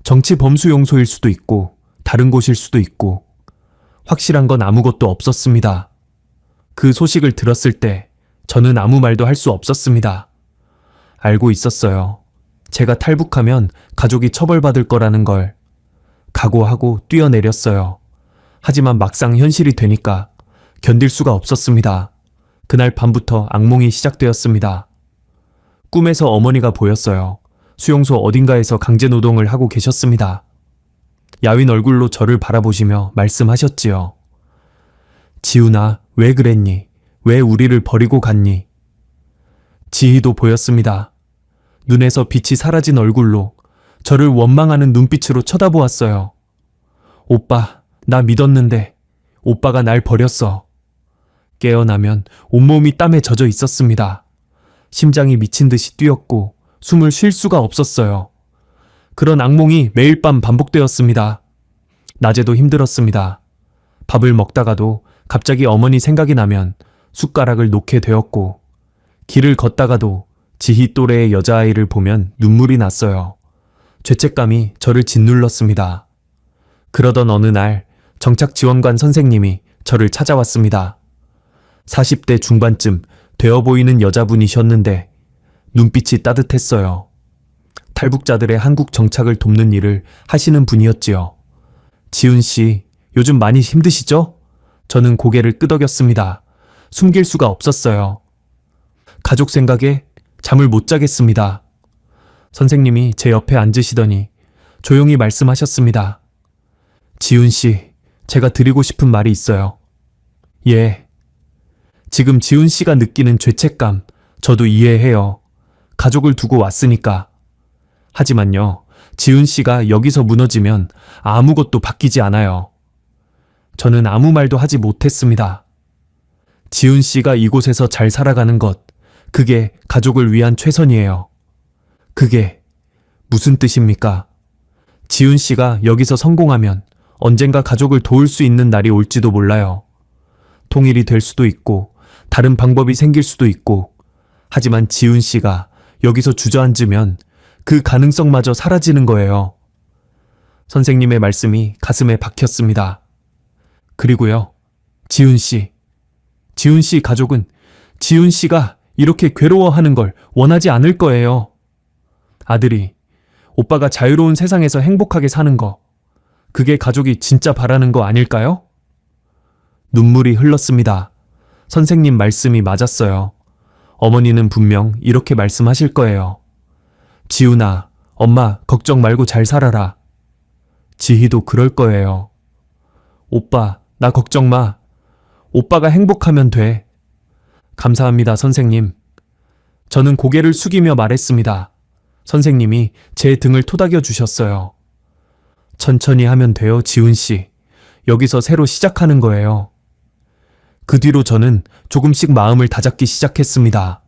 정치 범수용소일 수도 있고 다른 곳일 수도 있고 확실한 건 아무것도 없었습니다. 그 소식을 들었을 때 저는 아무 말도 할 수 없었습니다. 알고 있었어요. 제가 탈북하면 가족이 처벌받을 거라는 걸. 각오하고 뛰어내렸어요. 하지만 막상 현실이 되니까 견딜 수가 없었습니다. 그날 밤부터 악몽이 시작되었습니다. 꿈에서 어머니가 보였어요. 수용소 어딘가에서 강제노동을 하고 계셨습니다. 야윈 얼굴로 저를 바라보시며 말씀하셨지요. 지훈아, 왜 그랬니? 왜 우리를 버리고 갔니? 지희도 보였습니다. 눈에서 빛이 사라진 얼굴로 저를 원망하는 눈빛으로 쳐다보았어요. 오빠, 나 믿었는데 오빠가 날 버렸어. 깨어나면 온몸이 땀에 젖어 있었습니다. 심장이 미친 듯이 뛰었고 숨을 쉴 수가 없었어요. 그런 악몽이 매일 밤 반복되었습니다. 낮에도 힘들었습니다. 밥을 먹다가도 갑자기 어머니 생각이 나면 숟가락을 놓게 되었고, 길을 걷다가도 지희 또래의 여자아이를 보면 눈물이 났어요. 죄책감이 저를 짓눌렀습니다. 그러던 어느 날 정착지원관 선생님이 저를 찾아왔습니다. 40대 중반쯤 되어 보이는 여자분이셨는데 눈빛이 따뜻했어요. 탈북자들의 한국 정착을 돕는 일을 하시는 분이었지요. 지훈 씨, 요즘 많이 힘드시죠? 저는 고개를 끄덕였습니다. 숨길 수가 없었어요. 가족 생각에 잠을 못 자겠습니다. 선생님이 제 옆에 앉으시더니 조용히 말씀하셨습니다. 지훈 씨, 제가 드리고 싶은 말이 있어요. 예. 지금 지훈 씨가 느끼는 죄책감, 저도 이해해요. 가족을 두고 왔으니까. 하지만요, 지훈 씨가 여기서 무너지면 아무것도 바뀌지 않아요. 저는 아무 말도 하지 못했습니다. 지훈 씨가 이곳에서 잘 살아가는 것, 그게 가족을 위한 최선이에요. 그게 무슨 뜻입니까? 지훈 씨가 여기서 성공하면 언젠가 가족을 도울 수 있는 날이 올지도 몰라요. 통일이 될 수도 있고, 다른 방법이 생길 수도 있고, 하지만 지훈 씨가 여기서 주저앉으면 그 가능성마저 사라지는 거예요. 선생님의 말씀이 가슴에 박혔습니다. 그리고요, 지훈 씨 가족은 지훈 씨가 이렇게 괴로워하는 걸 원하지 않을 거예요. 아들이, 오빠가 자유로운 세상에서 행복하게 사는 거, 그게 가족이 진짜 바라는 거 아닐까요? 눈물이 흘렀습니다. 선생님 말씀이 맞았어요. 어머니는 분명 이렇게 말씀하실 거예요. 지훈아, 엄마 걱정 말고 잘 살아라. 지희도 그럴 거예요. 오빠, 나 걱정 마. 오빠가 행복하면 돼. 감사합니다, 선생님. 저는 고개를 숙이며 말했습니다. 선생님이 제 등을 토닥여 주셨어요. 천천히 하면 돼요, 지훈 씨. 여기서 새로 시작하는 거예요. 그 뒤로 저는 조금씩 마음을 다잡기 시작했습니다.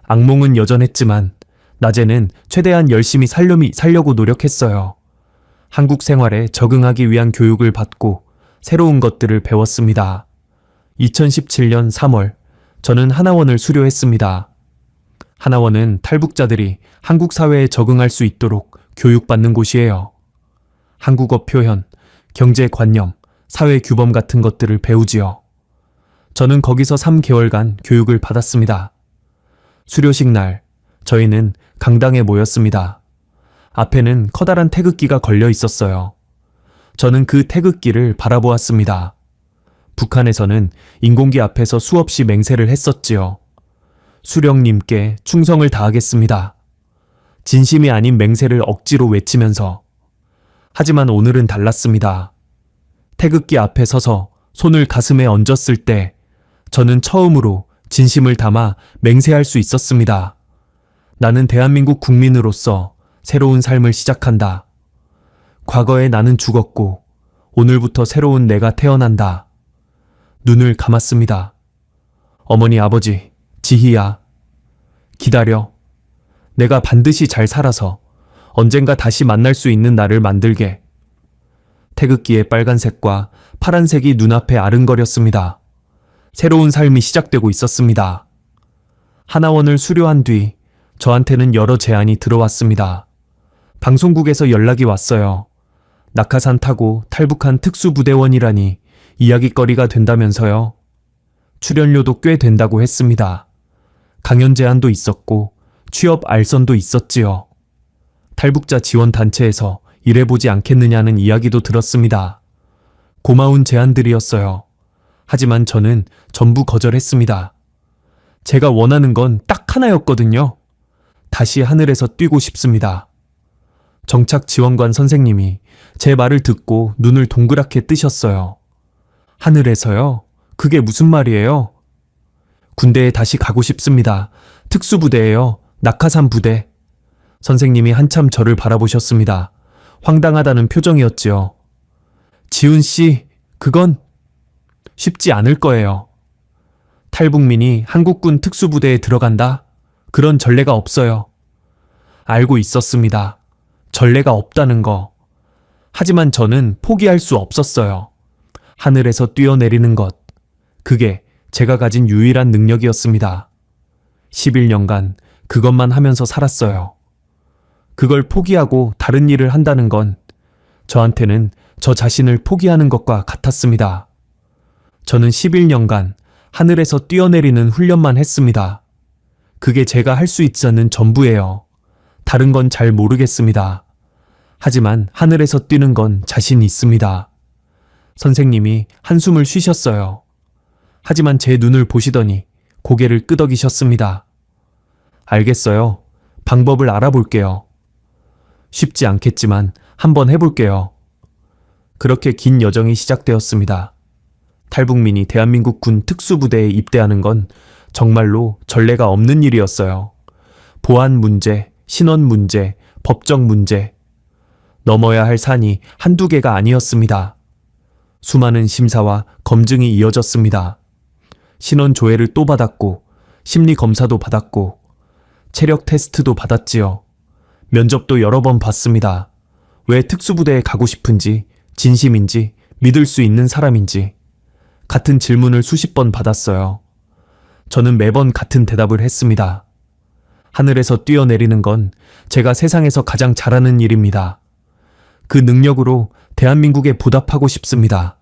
악몽은 여전했지만 낮에는 최대한 열심히 살려고 노력했어요. 한국 생활에 적응하기 위한 교육을 받고 새로운 것들을 배웠습니다. 2017년 3월, 저는 하나원을 수료했습니다. 하나원은 탈북자들이 한국 사회에 적응할 수 있도록 교육받는 곳이에요. 한국어 표현, 경제관념, 사회규범 같은 것들을 배우지요. 저는 거기서 3개월간 교육을 받았습니다. 수료식 날, 저희는 강당에 모였습니다. 앞에는 커다란 태극기가 걸려 있었어요. 저는 그 태극기를 바라보았습니다. 북한에서는 인공기 앞에서 수없이 맹세를 했었지요. 수령님께 충성을 다하겠습니다. 진심이 아닌 맹세를 억지로 외치면서. 하지만 오늘은 달랐습니다. 태극기 앞에 서서 손을 가슴에 얹었을 때 저는 처음으로 진심을 담아 맹세할 수 있었습니다. 나는 대한민국 국민으로서 새로운 삶을 시작한다. 과거에 나는 죽었고 오늘부터 새로운 내가 태어난다. 눈을 감았습니다. 어머니, 아버지, 지희야. 기다려. 내가 반드시 잘 살아서 언젠가 다시 만날 수 있는 날을 만들게. 태극기의 빨간색과 파란색이 눈앞에 아른거렸습니다. 새로운 삶이 시작되고 있었습니다. 하나원을 수료한 뒤 저한테는 여러 제안이 들어왔습니다. 방송국에서 연락이 왔어요. 낙하산 타고 탈북한 특수부대원이라니 이야깃거리가 된다면서요. 출연료도 꽤 된다고 했습니다. 강연 제안도 있었고 취업 알선도 있었지요. 탈북자 지원 단체에서 일해보지 않겠느냐는 이야기도 들었습니다. 고마운 제안들이었어요. 하지만 저는 전부 거절했습니다. 제가 원하는 건 딱 하나였거든요. 다시 하늘에서 뛰고 싶습니다. 정착 지원관 선생님이 제 말을 듣고 눈을 동그랗게 뜨셨어요. 하늘에서요? 그게 무슨 말이에요? 군대에 다시 가고 싶습니다. 특수부대예요. 낙하산 부대. 선생님이 한참 저를 바라보셨습니다. 황당하다는 표정이었지요. 지훈 씨, 그건 쉽지 않을 거예요. 탈북민이 한국군 특수부대에 들어간다? 그런 전례가 없어요. 알고 있었습니다. 전례가 없다는 거. 하지만 저는 포기할 수 없었어요. 하늘에서 뛰어내리는 것. 그게 제가 가진 유일한 능력이었습니다. 11년간 그것만 하면서 살았어요. 그걸 포기하고 다른 일을 한다는 건 저한테는 저 자신을 포기하는 것과 같았습니다. 저는 11년간 하늘에서 뛰어내리는 훈련만 했습니다. 그게 제가 할 수 있지 않는 전부예요. 다른 건 잘 모르겠습니다. 하지만 하늘에서 뛰는 건 자신 있습니다. 선생님이 한숨을 쉬셨어요. 하지만 제 눈을 보시더니 고개를 끄덕이셨습니다. 알겠어요. 방법을 알아볼게요. 쉽지 않겠지만 한번 해볼게요. 그렇게 긴 여정이 시작되었습니다. 탈북민이 대한민국 군 특수부대에 입대하는 건 정말로 전례가 없는 일이었어요. 보안 문제, 신원 문제, 법적 문제. 넘어야 할 산이 한두 개가 아니었습니다. 수많은 심사와 검증이 이어졌습니다. 신원 조회를 또 받았고, 심리 검사도 받았고, 체력 테스트도 받았지요. 면접도 여러 번 봤습니다. 왜 특수부대에 가고 싶은지, 진심인지, 믿을 수 있는 사람인지. 같은 질문을 수십 번 받았어요. 저는 매번 같은 대답을 했습니다. 하늘에서 뛰어내리는 건 제가 세상에서 가장 잘하는 일입니다. 그 능력으로 대한민국에 보답하고 싶습니다.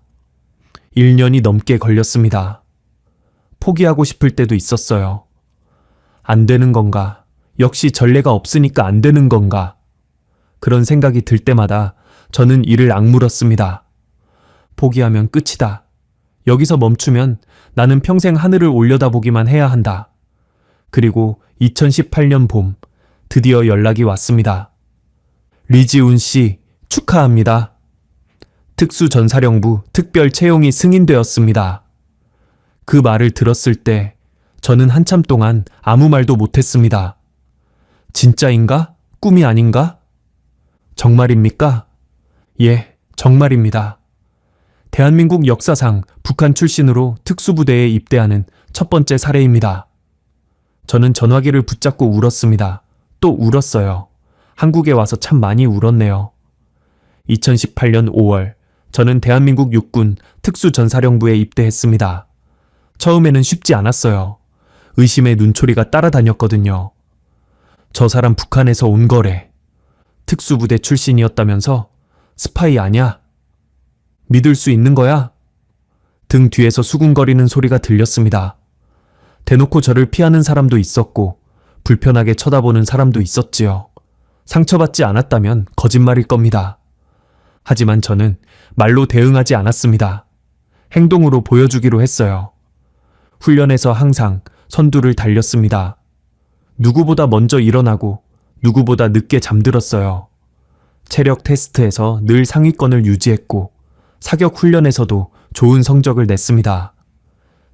1년이 넘게 걸렸습니다. 포기하고 싶을 때도 있었어요. 안 되는 건가? 역시 전례가 없으니까 안 되는 건가? 그런 생각이 들 때마다 저는 이를 악물었습니다. 포기하면 끝이다. 여기서 멈추면 나는 평생 하늘을 올려다보기만 해야 한다. 그리고 2018년 봄, 드디어 연락이 왔습니다. 리지훈 씨, 축하합니다. 특수전사령부 특별 채용이 승인되었습니다. 그 말을 들었을 때 저는 한참 동안 아무 말도 못했습니다. 진짜인가? 꿈이 아닌가? 정말입니까? 예, 정말입니다. 대한민국 역사상 북한 출신으로 특수부대에 입대하는 첫 번째 사례입니다. 저는 전화기를 붙잡고 울었습니다. 또 울었어요. 한국에 와서 참 많이 울었네요. 2018년 5월, 저는 대한민국 육군 특수전사령부에 입대했습니다. 처음에는 쉽지 않았어요. 의심의 눈초리가 따라다녔거든요. 저 사람 북한에서 온 거래. 특수부대 출신이었다면서? 스파이 아냐? 믿을 수 있는 거야? 등 뒤에서 수군거리는 소리가 들렸습니다. 대놓고 저를 피하는 사람도 있었고 불편하게 쳐다보는 사람도 있었지요. 상처받지 않았다면 거짓말일 겁니다. 하지만 저는 말로 대응하지 않았습니다. 행동으로 보여주기로 했어요. 훈련에서 항상 선두를 달렸습니다. 누구보다 먼저 일어나고 누구보다 늦게 잠들었어요. 체력 테스트에서 늘 상위권을 유지했고 사격 훈련에서도 좋은 성적을 냈습니다.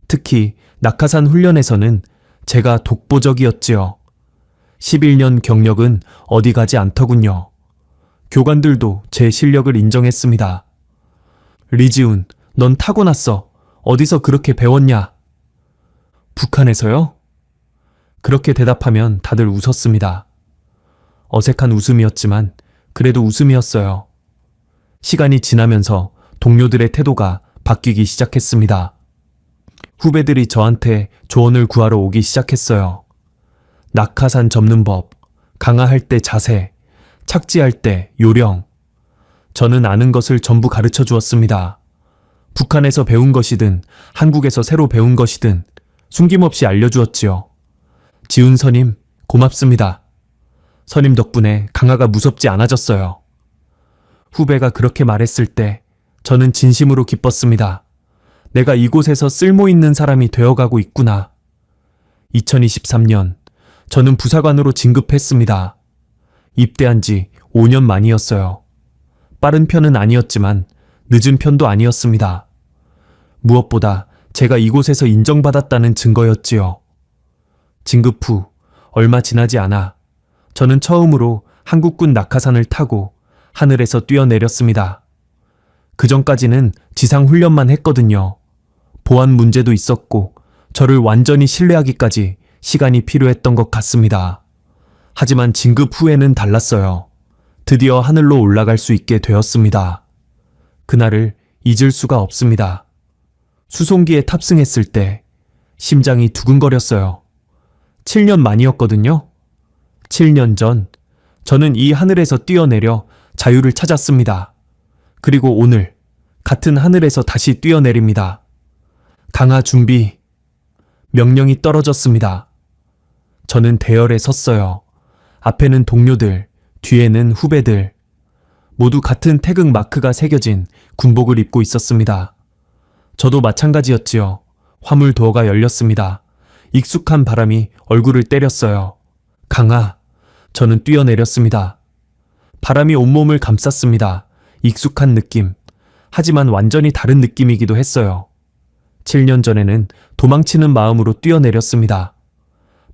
특히 낙하산 훈련에서는 제가 독보적이었지요. 11년 경력은 어디 가지 않더군요. 교관들도 제 실력을 인정했습니다. 리지훈, 넌 타고났어. 어디서 그렇게 배웠냐? 북한에서요? 그렇게 대답하면 다들 웃었습니다. 어색한 웃음이었지만 그래도 웃음이었어요. 시간이 지나면서 동료들의 태도가 바뀌기 시작했습니다. 후배들이 저한테 조언을 구하러 오기 시작했어요. 낙하산 접는 법, 강화할 때 자세, 착지할 때 요령. 저는 아는 것을 전부 가르쳐 주었습니다. 북한에서 배운 것이든 한국에서 새로 배운 것이든 숨김없이 알려주었지요. 지훈 선임, 고맙습니다. 선임 덕분에 강화가 무섭지 않아졌어요. 후배가 그렇게 말했을 때 저는 진심으로 기뻤습니다. 내가 이곳에서 쓸모있는 사람이 되어가고 있구나. 2023년, 저는 부사관으로 진급했습니다. 입대한 지 5년 만이었어요. 빠른 편은 아니었지만 늦은 편도 아니었습니다. 무엇보다 제가 이곳에서 인정받았다는 증거였지요. 진급 후 얼마 지나지 않아 저는 처음으로 한국군 낙하산을 타고 하늘에서 뛰어내렸습니다. 그 전까지는 지상 훈련만 했거든요. 보안 문제도 있었고 저를 완전히 신뢰하기까지 시간이 필요했던 것 같습니다. 하지만 진급 후에는 달랐어요. 드디어 하늘로 올라갈 수 있게 되었습니다. 그날을 잊을 수가 없습니다. 수송기에 탑승했을 때 심장이 두근거렸어요. 7년 만이었거든요. 7년 전 저는 이 하늘에서 뛰어내려 자유를 찾았습니다. 그리고 오늘 같은 하늘에서 다시 뛰어내립니다. 강화 준비. 명령이 떨어졌습니다. 저는 대열에 섰어요. 앞에는 동료들, 뒤에는 후배들. 모두 같은 태극 마크가 새겨진 군복을 입고 있었습니다. 저도 마찬가지였지요. 화물 도어가 열렸습니다. 익숙한 바람이 얼굴을 때렸어요. 강화. 저는 뛰어내렸습니다. 바람이 온몸을 감쌌습니다. 익숙한 느낌. 하지만 완전히 다른 느낌이기도 했어요. 7년 전에는 도망치는 마음으로 뛰어내렸습니다.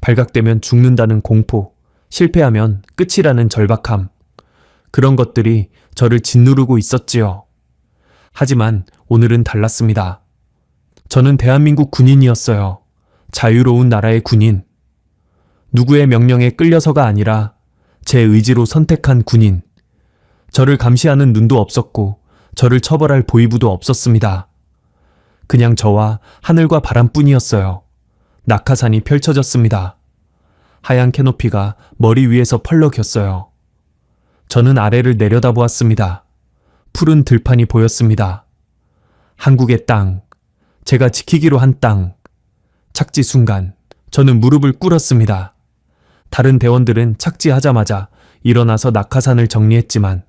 발각되면 죽는다는 공포, 실패하면 끝이라는 절박함. 그런 것들이 저를 짓누르고 있었지요. 하지만 오늘은 달랐습니다. 저는 대한민국 군인이었어요. 자유로운 나라의 군인. 누구의 명령에 끌려서가 아니라 제 의지로 선택한 군인. 저를 감시하는 눈도 없었고 저를 처벌할 보위부도 없었습니다. 그냥 저와 하늘과 바람뿐이었어요. 낙하산이 펼쳐졌습니다. 하얀 캐노피가 머리 위에서 펄럭였어요. 저는 아래를 내려다보았습니다. 푸른 들판이 보였습니다. 한국의 땅, 제가 지키기로 한 땅. 착지 순간 저는 무릎을 꿇었습니다. 다른 대원들은 착지하자마자 일어나서 낙하산을 정리했지만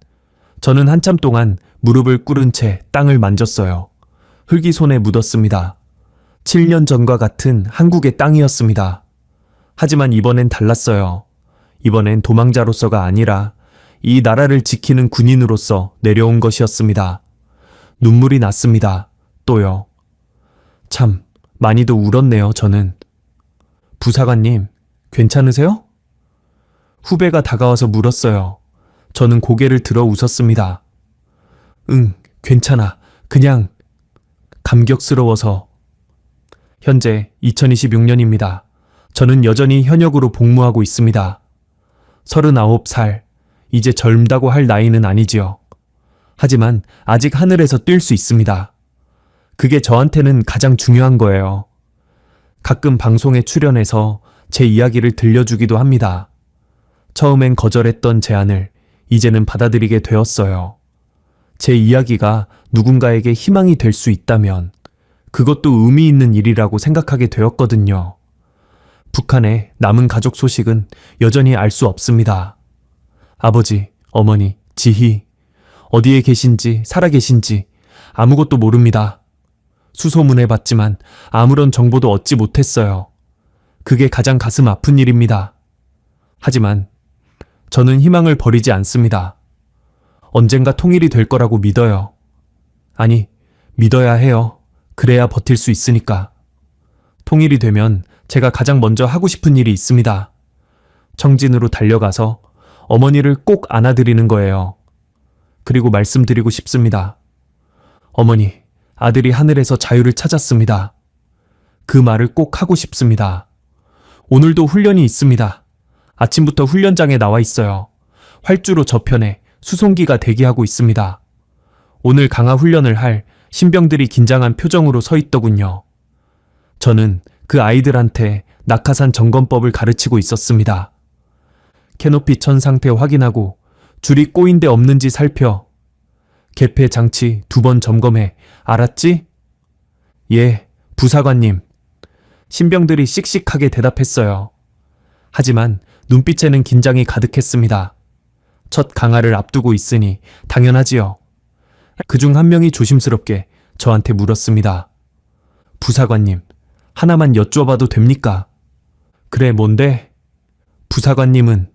저는 한참 동안 무릎을 꿇은 채 땅을 만졌어요. 흙이 손에 묻었습니다. 7년 전과 같은 한국의 땅이었습니다. 하지만 이번엔 달랐어요. 이번엔 도망자로서가 아니라 이 나라를 지키는 군인으로서 내려온 것이었습니다. 눈물이 났습니다. 또요. 참, 많이도 울었네요, 저는. 부사관님, 괜찮으세요? 후배가 다가와서 물었어요. 저는 고개를 들어 웃었습니다. 응, 괜찮아. 그냥 감격스러워서. 현재 2026년입니다. 저는 여전히 현역으로 복무하고 있습니다. 39살, 이제 젊다고 할 나이는 아니지요. 하지만 아직 하늘에서 뛸 수 있습니다. 그게 저한테는 가장 중요한 거예요. 가끔 방송에 출연해서 제 이야기를 들려주기도 합니다. 처음엔 거절했던 제안을 이제는 받아들이게 되었어요. 제 이야기가 누군가에게 희망이 될 수 있다면 그것도 의미 있는 일이라고 생각하게 되었거든요. 북한의 남은 가족 소식은 여전히 알 수 없습니다. 아버지, 어머니, 지희, 어디에 계신지 살아계신지 아무것도 모릅니다. 수소문해봤지만 아무런 정보도 얻지 못했어요. 그게 가장 가슴 아픈 일입니다. 하지만 저는 희망을 버리지 않습니다. 언젠가 통일이 될 거라고 믿어요. 아니, 믿어야 해요. 그래야 버틸 수 있으니까. 통일이 되면 제가 가장 먼저 하고 싶은 일이 있습니다. 청진으로 달려가서 어머니를 꼭 안아드리는 거예요. 그리고 말씀드리고 싶습니다. 어머니, 아들이 하늘에서 자유를 찾았습니다. 그 말을 꼭 하고 싶습니다. 오늘도 훈련이 있습니다. 아침부터 훈련장에 나와 있어요. 활주로 저편에 수송기가 대기하고 있습니다. 오늘 강화 훈련을 할 신병들이 긴장한 표정으로 서 있더군요. 저는 그 아이들한테 낙하산 점검법을 가르치고 있었습니다. 캐노피 천 상태 확인하고 줄이 꼬인 데 없는지 살펴. 개폐 장치 2번 점검해. 알았지? 예, 부사관님. 신병들이 씩씩하게 대답했어요. 하지만 눈빛에는 긴장이 가득했습니다. 첫 강화를 앞두고 있으니 당연하지요. 그중 한 명이 조심스럽게 저한테 물었습니다. 부사관님, 하나만 여쭤봐도 됩니까? 그래, 뭔데? 부사관님은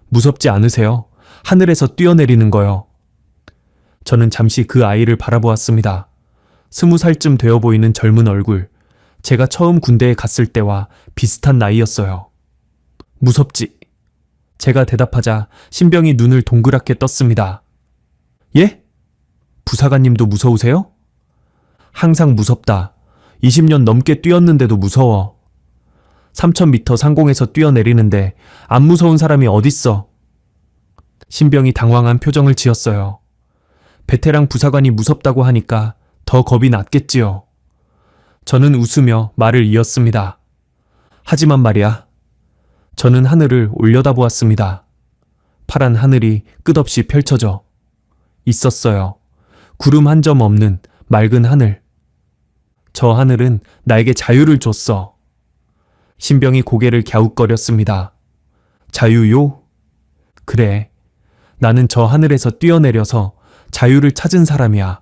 무섭지 않으세요? 하늘에서 뛰어내리는 거요. 저는 잠시 그 아이를 바라보았습니다. 20살쯤 되어 보이는 젊은 얼굴. 제가 처음 군대에 갔을 때와 비슷한 나이였어요. 무섭지? 제가 대답하자 신병이 눈을 동그랗게 떴습니다. 예? 부사관님도 무서우세요? 항상 무섭다. 20년 넘게 뛰었는데도 무서워. 3000m 상공에서 뛰어내리는데 안 무서운 사람이 어딨어? 신병이 당황한 표정을 지었어요. 베테랑 부사관이 무섭다고 하니까 더 겁이 났겠지요. 저는 웃으며 말을 이었습니다. 하지만 말이야. 저는 하늘을 올려다보았습니다. 파란 하늘이 끝없이 펼쳐져 있었어요. 구름 한 점 없는 맑은 하늘. 저 하늘은 나에게 자유를 줬어. 신병이 고개를 갸웃거렸습니다. 자유요? 그래. 나는 저 하늘에서 뛰어내려서 자유를 찾은 사람이야.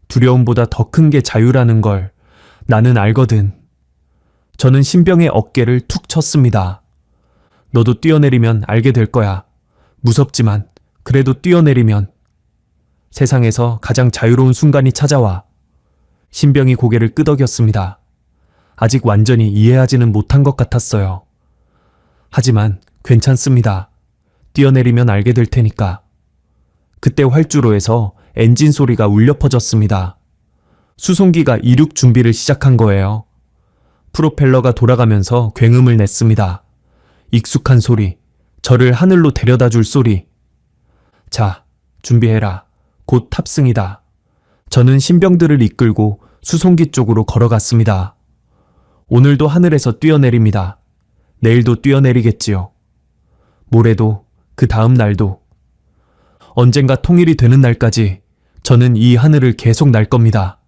두려움보다 더 큰 게 자유라는 걸 나는 알거든. 저는 신병의 어깨를 툭 쳤습니다. 너도 뛰어내리면 알게 될 거야. 무섭지만 그래도 뛰어내리면 세상에서 가장 자유로운 순간이 찾아와. 신병이 고개를 끄덕였습니다. 아직 완전히 이해하지는 못한 것 같았어요. 하지만 괜찮습니다. 뛰어내리면 알게 될 테니까. 그때 활주로에서 엔진 소리가 울려 퍼졌습니다. 수송기가 이륙 준비를 시작한 거예요. 프로펠러가 돌아가면서 굉음을 냈습니다. 익숙한 소리, 저를 하늘로 데려다 줄 소리. 자, 준비해라. 곧 탑승이다. 저는 신병들을 이끌고 수송기 쪽으로 걸어갔습니다. 오늘도 하늘에서 뛰어내립니다. 내일도 뛰어내리겠지요. 모레도, 그 다음 날도. 언젠가 통일이 되는 날까지 저는 이 하늘을 계속 날 겁니다.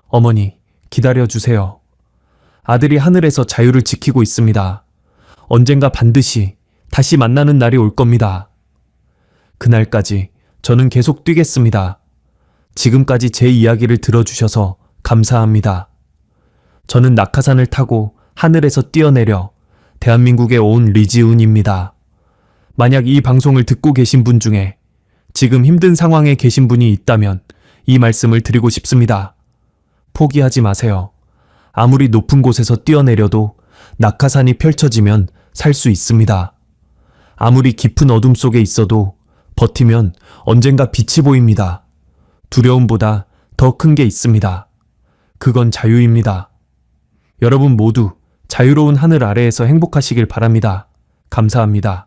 어머니, 기다려주세요. 아들이 하늘에서 자유를 지키고 있습니다. 언젠가 반드시 다시 만나는 날이 올 겁니다. 그날까지 저는 계속 뛰겠습니다. 지금까지 제 이야기를 들어주셔서 감사합니다. 저는 낙하산을 타고 하늘에서 뛰어내려 대한민국에 온 리지훈입니다. 만약 이 방송을 듣고 계신 분 중에 지금 힘든 상황에 계신 분이 있다면 이 말씀을 드리고 싶습니다. 포기하지 마세요. 아무리 높은 곳에서 뛰어내려도 낙하산이 펼쳐지면 살 수 있습니다. 아무리 깊은 어둠 속에 있어도 버티면 언젠가 빛이 보입니다. 두려움보다 더 큰 게 있습니다. 그건 자유입니다. 여러분 모두 자유로운 하늘 아래에서 행복하시길 바랍니다. 감사합니다.